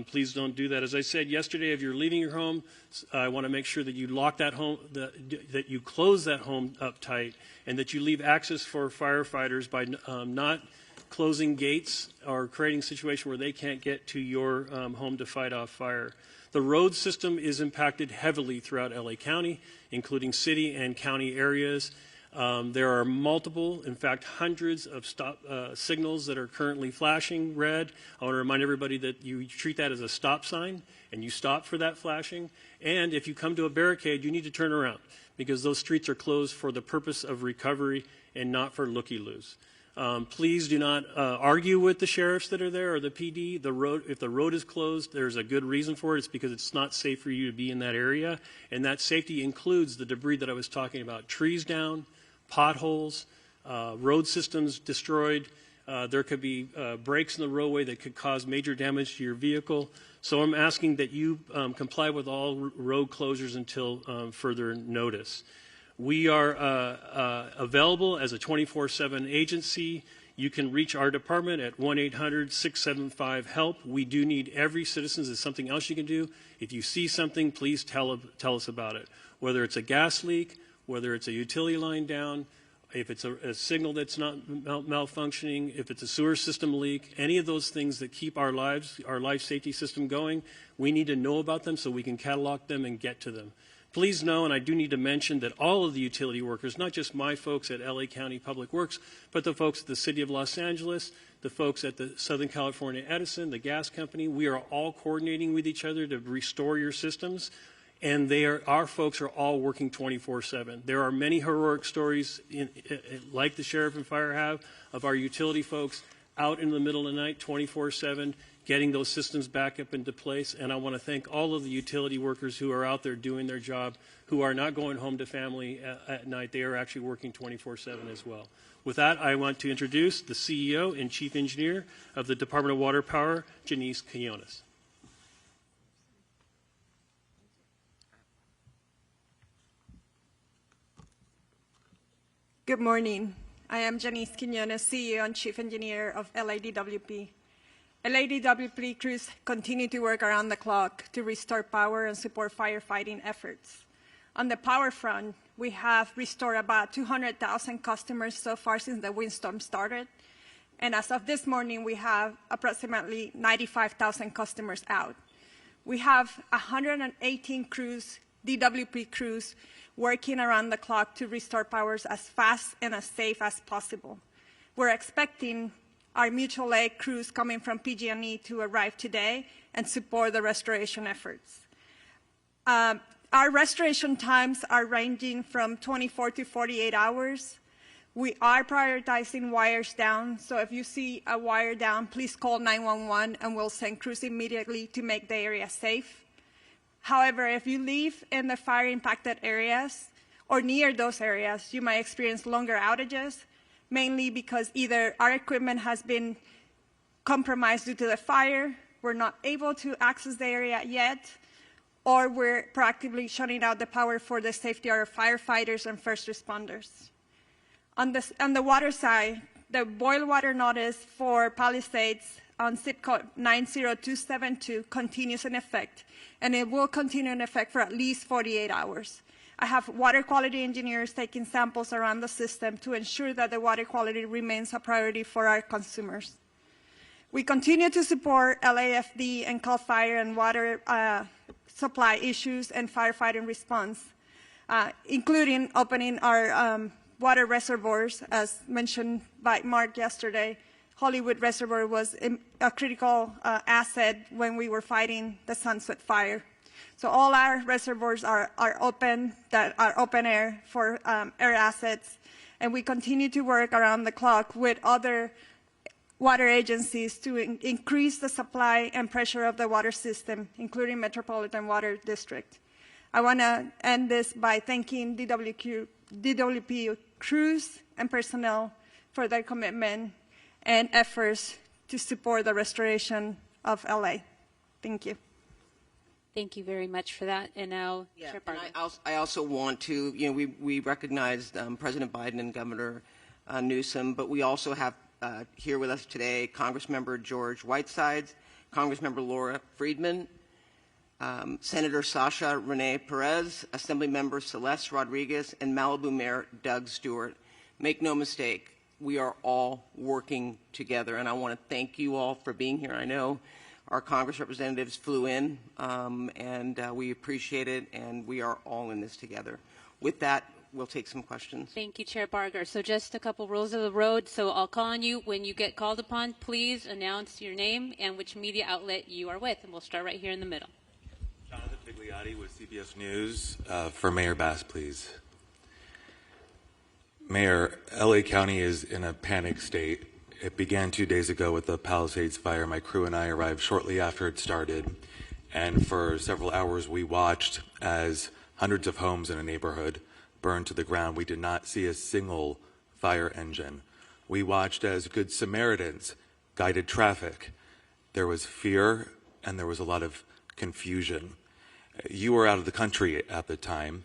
Please don't do that. As I said yesterday, if you're leaving your home, I want to make sure that you lock that home, that you close that home up tight, and that you leave access for firefighters by not closing gates or creating a situation where they can't get to your home to fight off fire. The road system is impacted heavily throughout LA County, including city and county areas. There are multiple, in fact, hundreds of stop signals that are currently flashing red. I want to remind everybody that you treat that as a stop sign, and you stop for that flashing. And if you come to a barricade, you need to turn around, because those streets are closed for the purpose of recovery and not for looky-loos. Please do not argue with the sheriffs that are there or the PD. If the road is closed, there's a good reason for it. It's because it's not safe for you to be in that area. And that safety includes the debris that I was talking about. Trees down, potholes, road systems destroyed. There could be breaks in the roadway that could cause major damage to your vehicle. So I'm asking that you comply with all road closures until further notice. We are available as a 24/7 agency. You can reach our department at 1-800-675-HELP. We do need every citizen. There's something else you can do. If you see something, please tell us about it. Whether it's a gas leak, whether it's a utility line down, if it's a signal that's not malfunctioning, if it's a sewer system leak, any of those things that keep our life safety system going, we need to know about them so we can catalog them and get to them. Please know, and I do need to mention, that all of the utility workers, not just my folks at LA County Public Works, but the folks at the City of Los Angeles, the folks at the Southern California Edison, the gas company, we are all coordinating with each other to restore your systems. And our folks are all working 24/7. There are many heroic stories, like the sheriff and fire have, of our utility folks out in the middle of the night, 24/7, getting those systems back up into place. And I want to thank all of the utility workers who are out there doing their job, who are not going home to family at night. They are actually working 24/7 as well. With that, I want to introduce the CEO and Chief Engineer of the Department of Water Power, Janice Quinones. Good morning. I am Janice Quinones, CEO and Chief Engineer of LADWP. LADWP crews continue to work around the clock to restore power and support firefighting efforts. On the power front, we have restored about 200,000 customers so far since the windstorm started. And as of this morning, we have approximately 95,000 customers out. We have 118 crews, DWP crews, working around the clock to restore powers as fast and as safe as possible. We're expecting our mutual aid crews coming from PG&E to arrive today and support the restoration efforts. Our restoration times are ranging from 24 to 48 hours. We are prioritizing wires down, so if you see a wire down, please call 911 and we'll send crews immediately to make the area safe. However, if you live in the fire-impacted areas or near those areas, you might experience longer outages, mainly because either our equipment has been compromised due to the fire, we're not able to access the area yet, or we're proactively shutting out the power for the safety of our firefighters and first responders. On the water side, the boil water notice for Palisades on zip code 90272 continues in effect, and it will continue in effect for at least 48 hours. I have water quality engineers taking samples around the system to ensure that the water quality remains a priority for our consumers. We continue to support LAFD and CAL FIRE and water supply issues and firefighting response, including opening our water reservoirs, as mentioned by Mark yesterday. Hollywood Reservoir was a critical asset when we were fighting the Sunset Fire. So all our reservoirs are open, that are open air for air assets, and we continue to work around the clock with other water agencies to increase the supply and pressure of the water system, including Metropolitan Water District. I want to end this by thanking DWP crews and personnel for their commitment and efforts to support the restoration of LA. Thank you. Thank you very much for that. And now, Chair Bartlett. And I also want to, we recognized President Biden and Governor Newsom, but we also have here with us today Congressmember George Whitesides, Congressmember Laura Friedman, Senator Sasha Renee Perez, Assemblymember Celeste Rodriguez, and Malibu Mayor Doug Stewart. Make no mistake, we are all working together, and I want to thank you all for being here. I know our Congress representatives flew in, and we appreciate it, and we are all in this together. With that, we'll take some questions. Thank you, Chair Barger. So just a couple rules of the road. So I'll call on you. When you get called upon, please announce your name and which media outlet you are with. And we'll start right here in the middle. Jonathan Bigliotti with CBS News. For Mayor Bass, please. Mayor, LA County is in a panic state. It began 2 days ago with the Palisades fire. My crew and I arrived shortly after it started. And for several hours, we watched as hundreds of homes in a neighborhood burned to the ground. We did not see a single fire engine. We watched as Good Samaritans guided traffic. There was fear and there was a lot of confusion. You were out of the country at the time.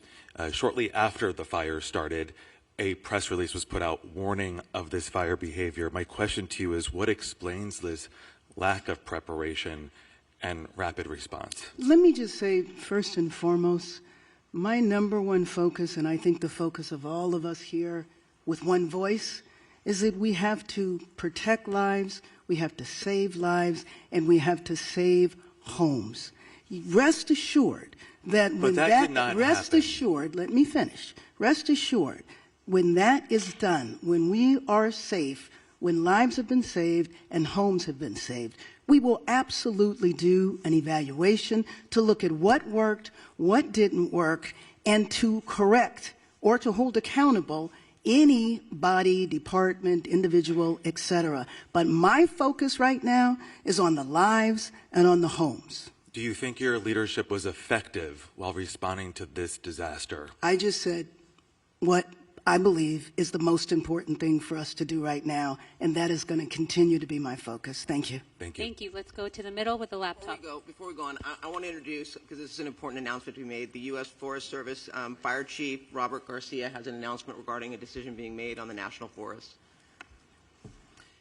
Shortly after the fire started, a press release was put out warning of this fire behavior. My question to you is, what explains this lack of preparation and rapid response? Let me just say, first and foremost, my number one focus, and I think the focus of all of us here with one voice, is that we have to protect lives, we have to save lives, and we have to save homes. Rest assured that when rest assured, let me finish. Rest assured, when that is done, when we are safe, when lives have been saved and homes have been saved, we will absolutely do an evaluation to look at what worked, what didn't work, and to correct or to hold accountable any body, department, individual, etc. But my focus right now is on the lives and on the homes. Do you think your leadership was effective while responding to this disaster? I just said what I believe is the most important thing for us to do right now, and that is going to continue to be my focus. Thank you. Thank you. Thank you. Let's go to the middle with the laptop. Before we go on, I want to introduce, because this is an important announcement we made, the U.S. Forest Service Fire Chief Robert Garcia has an announcement regarding a decision being made on the National Forest.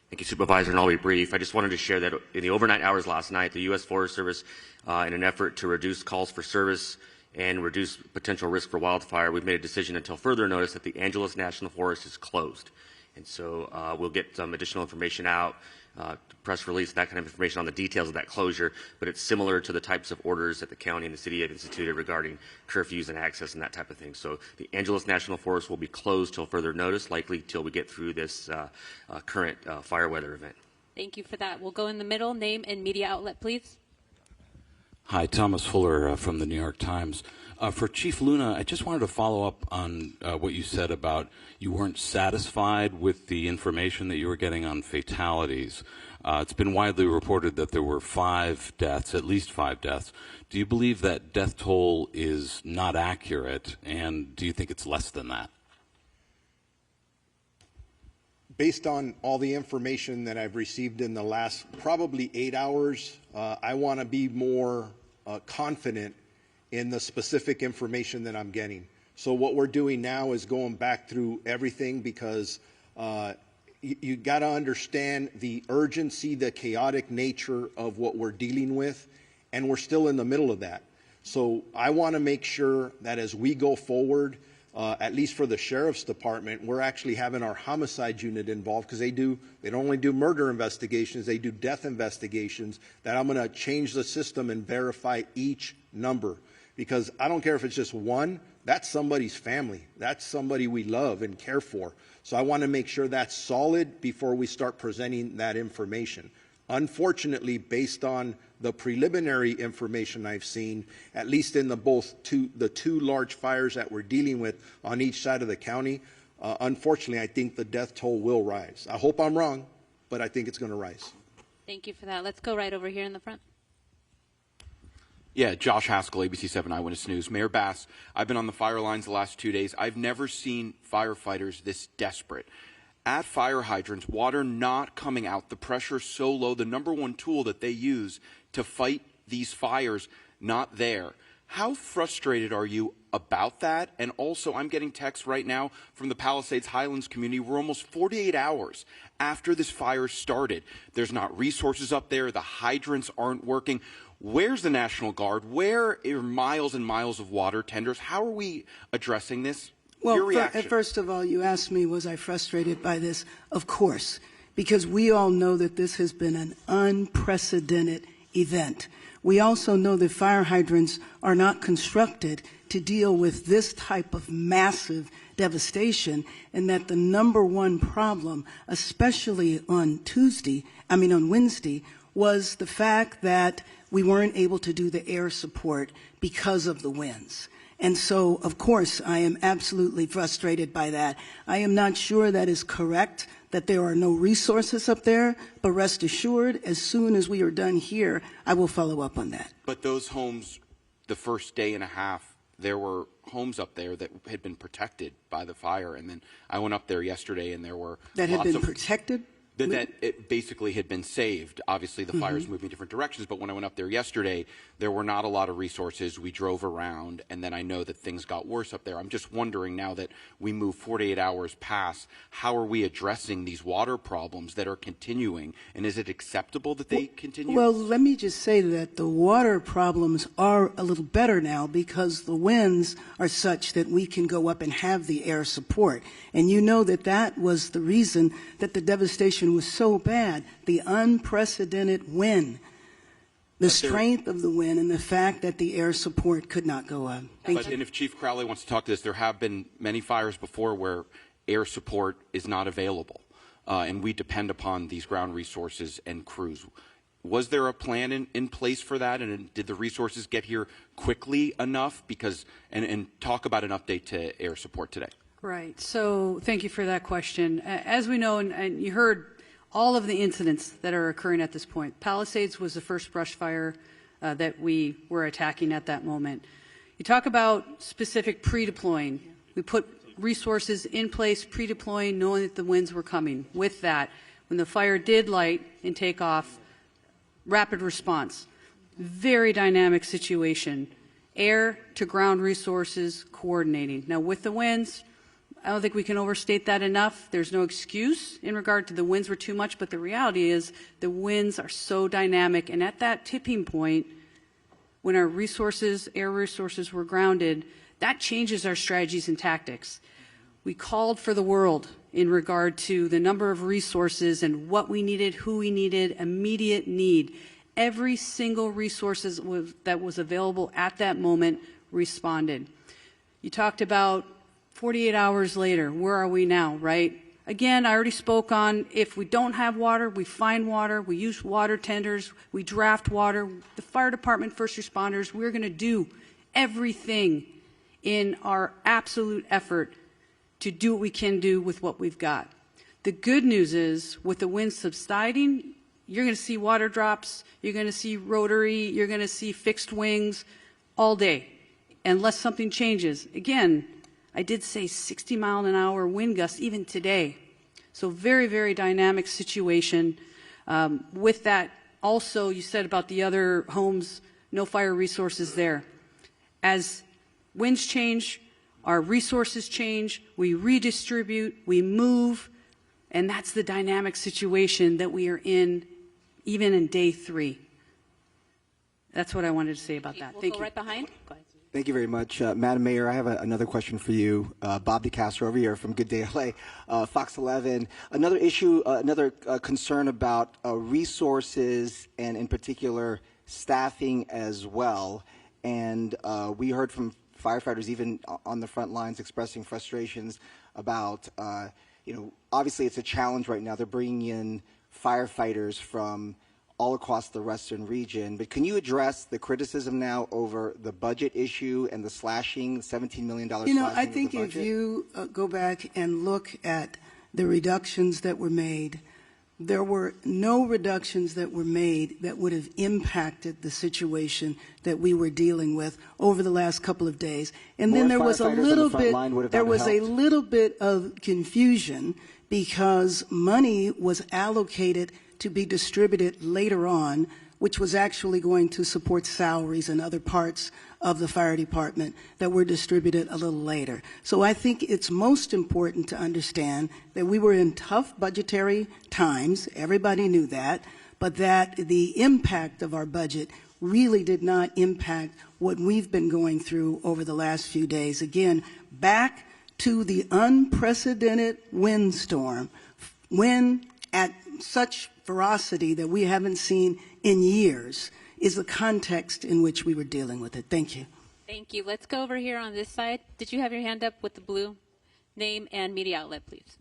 Thank you, Supervisor, and I'll be brief. I just wanted to share that in the overnight hours last night, the U.S. Forest Service, in an effort to reduce calls for service and reduce potential risk for wildfire, we've made a decision until further notice that the Angeles National Forest is closed. And so we'll get some additional information out, press release, that kind of information on the details of that closure, but it's similar to the types of orders that the county and the city have instituted regarding curfews and access and that type of thing. So the Angeles National Forest will be closed till further notice, likely till we get through this current fire weather event. Thank you for that. We'll go in the middle. Name and media outlet, please. Hi, Thomas Fuller from the New York Times. For Chief Luna, I just wanted to follow up on what you said about you weren't satisfied with the information that you were getting on fatalities. It's been widely reported that there were 5 deaths, at least 5 deaths. Do you believe that death toll is not accurate, and do you think it's less than that? Based on all the information that I've received in the last probably 8 hours, I want to be more confident in the specific information that I'm getting. So what we're doing now is going back through everything, because you got to understand the urgency, the chaotic nature of what we're dealing with, and we're still in the middle of that. So I want to make sure that as we go forward, at least for the Sheriff's Department, we're actually having our homicide unit involved, because they don't only do murder investigations, they do death investigations, that I'm going to change the system and verify each number. Because I don't care if it's just one, that's somebody's family. That's somebody we love and care for. So I want to make sure that's solid before we start presenting that information. Unfortunately, based on the preliminary information I've seen, at least in the two large fires that we're dealing with on each side of the county, unfortunately, I think the death toll will rise. I hope I'm wrong, but I think it's going to rise. Thank you for that. Let's go right over here in the front. Yeah, Josh Haskell, ABC 7 Eyewitness News. Mayor Bass, I've been on the fire lines the last 2 days. I've never seen firefighters this desperate. At fire hydrants, water not coming out, the pressure so low, the number one tool that they use to fight these fires, not there. How frustrated are you about that? And also, I'm getting texts right now from the Palisades Highlands community. We're almost 48 hours after this fire started. There's not resources up there. The hydrants aren't working. Where's the National Guard? Where are miles and miles of water tenders? How are we addressing this? Your reaction. First of all, you asked me, was I frustrated by this? Of course, because we all know that this has been an unprecedented event. We also know that fire hydrants are not constructed to deal with this type of massive devastation, and that the number one problem, especially on Wednesday, was the fact that we weren't able to do the air support because of the winds. And so, of course, I am absolutely frustrated by that. I am not sure that is correct, that there are no resources up there, but rest assured, as soon as we are done here, I will follow up on that. But those homes, the first day and a half, there were homes up there that had been protected by the fire. And then I went up there yesterday and there were that had been protected? That it basically had been saved. Obviously, the fire's moving in different directions, but when I went up there yesterday, there were not a lot of resources. We drove around, and then I know that things got worse up there. I'm just wondering, now that we move 48 hours past, how are we addressing these water problems that are continuing, and is it acceptable that they continue? Well, let me just say that the water problems are a little better now because the winds are such that we can go up and have the air support. And you know that that was the reason that the devastation was so bad, the unprecedented wind, the strength of the wind, and the fact that the air support could not go up. And if Chief Crowley wants to talk to this, there have been many fires before where air support is not available, and we depend upon these ground resources and crews. Was there a plan in place for that, and did the resources get here quickly enough? And talk about an update to air support today. Right. So thank you for that question. As we know, and you heard all of the incidents that are occurring at this point. Palisades was the first brush fire that we were attacking at that moment. You talk about specific pre-deploying. We put resources in place, pre-deploying, knowing that the winds were coming. With that, when the fire did light and take off, rapid response. Very dynamic situation. Air to ground resources coordinating. Now with the winds, I don't think we can overstate that enough. There's no excuse in regard to the winds were too much, but the reality is the winds are so dynamic, and at that tipping point, when our resources, air resources were grounded, that changes our strategies and tactics. We called for the world in regard to the number of resources and what we needed, who we needed, immediate need. Every single resource that was available at that moment responded. You talked about 48 hours later, where are we now, right? Again, I already spoke on if we don't have water, we find water, we use water tenders, we draft water. The fire department, first responders, we're going to do everything in our absolute effort to do what we can do with what we've got. The good news is, with the wind subsiding, you're going to see water drops, you're going to see rotary, you're going to see fixed wings all day, unless something changes. Again, I did say 60-mile-an-hour wind gusts even today. So very, very dynamic situation. With that, also, you said about the other homes, no fire resources there. As winds change, our resources change, we redistribute, we move, and that's the dynamic situation that we are in even in day 3. That's what I wanted to say about that. Thank you. Right behind. Go ahead. Thank you very much. Madam Mayor, I have another question for you. Bob DeCastro over here from Good Day LA, Fox 11. Another issue, another concern about resources and in particular staffing as well. And we heard from firefighters even on the front lines expressing frustrations about, obviously it's a challenge right now. They're bringing in firefighters from all across the western region, but can you address the criticism now over the budget issue and the slashing, $17 million slashing? I think if you go back and look at the reductions that were made, there were no reductions that were made that would have impacted the situation that we were dealing with over the last couple of days. And then there was a little bit of confusion because money was allocated to be distributed later on, which was actually going to support salaries and other parts of the fire department that were distributed a little later. So I think it's most important to understand that we were in tough budgetary times, everybody knew that, but that the impact of our budget really did not impact what we've been going through over the last few days. Again, back to the unprecedented windstorm, wind at such ferocity that we haven't seen in years is the context in which we were dealing with it. Thank you. Thank you. Let's go over here on this side. Did you have your hand up with the blue? Name and media outlet, please.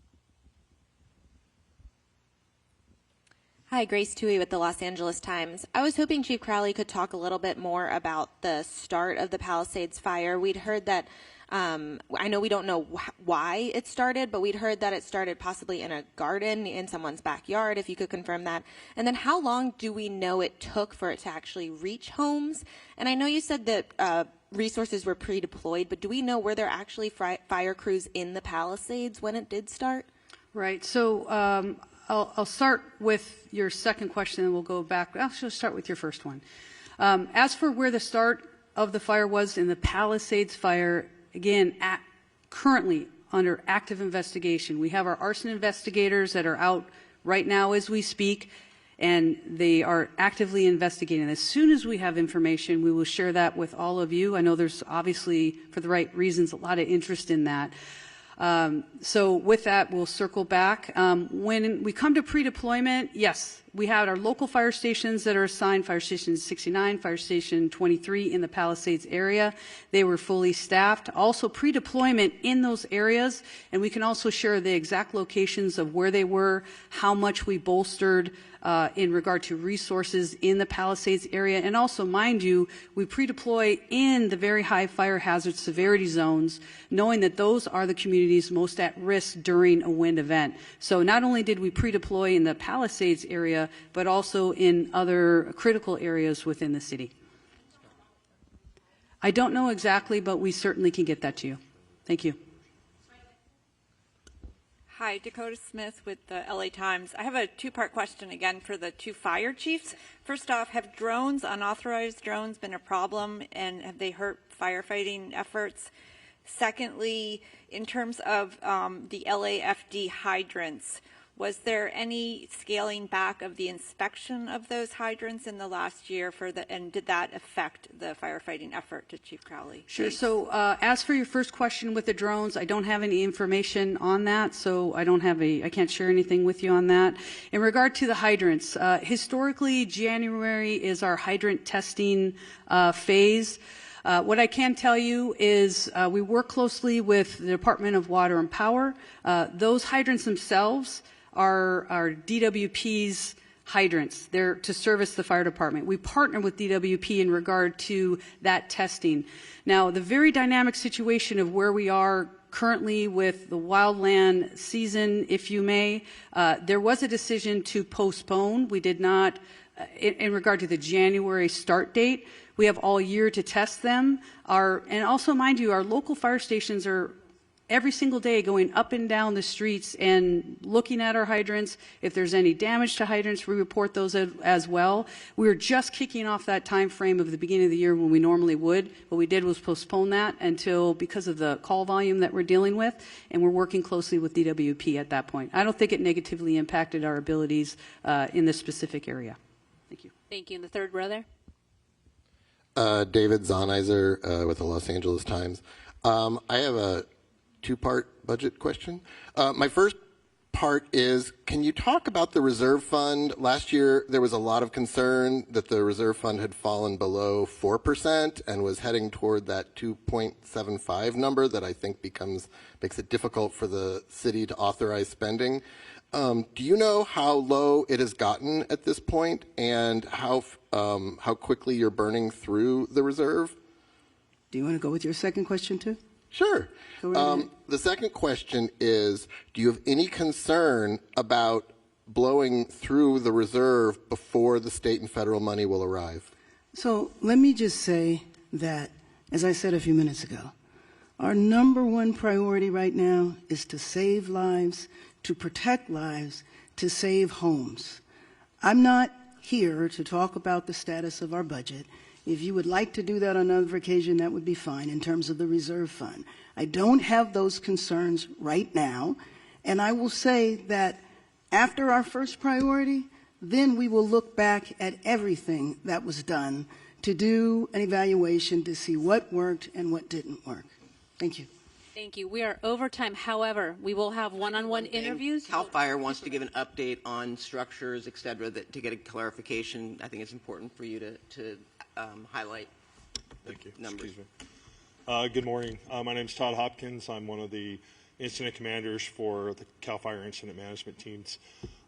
Hi, Grace Tui with the Los Angeles Times. I was hoping Chief Crowley could talk a little bit more about the start of the Palisades fire. We'd heard that, I know we don't know why it started, but we'd heard that it started possibly in a garden in someone's backyard, if you could confirm that. And then how long do we know it took for it to actually reach homes? And I know you said that resources were pre-deployed, but do we know were there actually fire crews in the Palisades when it did start? Right. So I'll start with your second question, and we'll go back. I'll start with your first one. As for where the start of the fire was in the Palisades fire, again, currently under active investigation. We have our arson investigators that are out right now as we speak, and they are actively investigating. As soon as we have information, we will share that with all of you. I know there's obviously, for the right reasons, a lot of interest in that. So with that, we'll circle back. When we come to pre-deployment, yes, we had our local fire stations that are assigned, Fire Station 69, Fire Station 23 in the Palisades area. They were fully staffed. Also pre-deployment in those areas, and we can also share the exact locations of where they were, how much we bolstered in regard to resources in the Palisades area. And also, mind you, we pre-deploy in the very high fire hazard severity zones, knowing that those are the communities most at risk during a wind event. So not only did we pre-deploy in the Palisades area, but also in other critical areas within the city. I don't know exactly, but we certainly can get that to you. Thank you. Hi, Dakota Smith with the LA Times. I have a two-part question again for the two fire chiefs. First off, have drones, unauthorized drones, been a problem, and have they hurt firefighting efforts? Secondly, in terms of the LAFD hydrants, was there any scaling back of the inspection of those hydrants in the last year and did that affect the firefighting effort, to Chief Crowley? Sure. Thanks. So as for your first question with the drones, I don't have any information on that, so I can't share anything with you on that. In regard to the hydrants, historically, January is our hydrant testing phase. What I can tell you is we work closely with the Department of Water and Power. Those hydrants themselves are DWP's hydrants. They're to service the fire department. We partner with DWP in regard to that testing. Now, the very dynamic situation of where we are currently with the wildland season, if you may, there was a decision to postpone. We did not, in regard to the January start date, we have all year to test them. And also, mind you, our local fire stations are every single day going up and down the streets and looking at our hydrants. If there's any damage to hydrants, we report those as well. We were just kicking off that time frame of the beginning of the year when we normally would. What we did was postpone that until, because of the call volume that we're dealing with, and we're working closely with DWP at that point. I don't think it negatively impacted our abilities in this specific area. Thank you. Thank you. In the third row there. David Zonizer with the Los Angeles Times. I have a two-part budget question. My first part is, can you talk about the reserve fund? Last year, there was a lot of concern that the reserve fund had fallen below 4% and was heading toward that 2.75 number that I think makes it difficult for the city to authorize spending. Do you know how low it has gotten at this point, and how quickly you're burning through the reserve? Do you want to go with your second question too? Sure. The second question is, do you have any concern about blowing through the reserve before the state and federal money will arrive? So let me just say that, as I said a few minutes ago, our number one priority right now is to save lives, to protect lives, to save homes. I'm not here to talk about the status of our budget. If you would like to do that on another occasion, that would be fine in terms of the reserve fund. I don't have those concerns right now, and I will say that after our first priority, then we will look back at everything that was done to do an evaluation to see what worked and what didn't work. Thank you. Thank you. We are over time. However, we will have one-on-one interviews. CAL FIRE wants to give an update on structures, et cetera, to get a clarification. I think it's important for you to highlight Thank you. numbers. Excuse me. Good morning. My name is Todd Hopkins. I'm one of the incident commanders for the CAL FIRE incident management teams.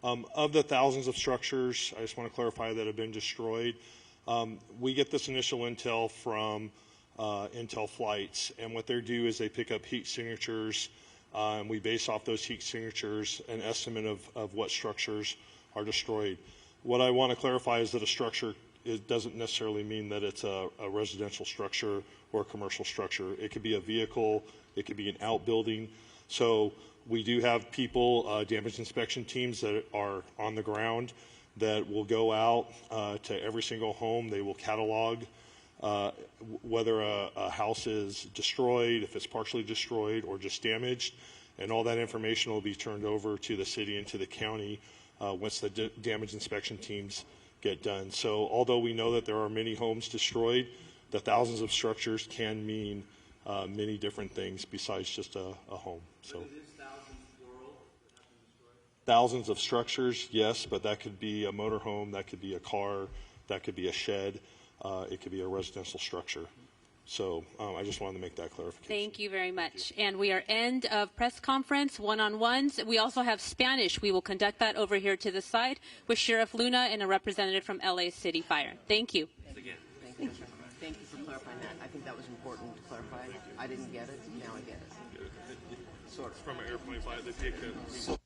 Of the thousands of structures, I just want to clarify that have been destroyed. We get this initial intel from Intel flights, and what they do is they pick up heat signatures, and we base off those heat signatures an estimate of what structures are destroyed. What I want to clarify is that a structure doesn't necessarily mean that it's a residential structure or a commercial structure. It could be a vehicle, it could be an outbuilding. So we do have people, damage inspection teams that are on the ground that will go out to every single home. They will catalog whether a house is destroyed, if it's partially destroyed or just damaged, and all that information will be turned over to the city and to the county once the damage inspection teams get done. So although we know that there are many homes destroyed, the thousands of structures can mean many different things besides just a home. So thousands of structures, yes, but that could be a motorhome, that could be a car, that could be a shed, it could be a residential structure. So I just wanted to make that clarification. Thank you very much. And we are end of press conference, one-on-ones. We also have Spanish. We will conduct that over here to the side with Sheriff Luna and a representative from LA City Fire. Thank you. Thank you for clarifying that. I think that was important to clarify. I didn't get it. Now I get it. Sort of. From an airplane flight, they take it.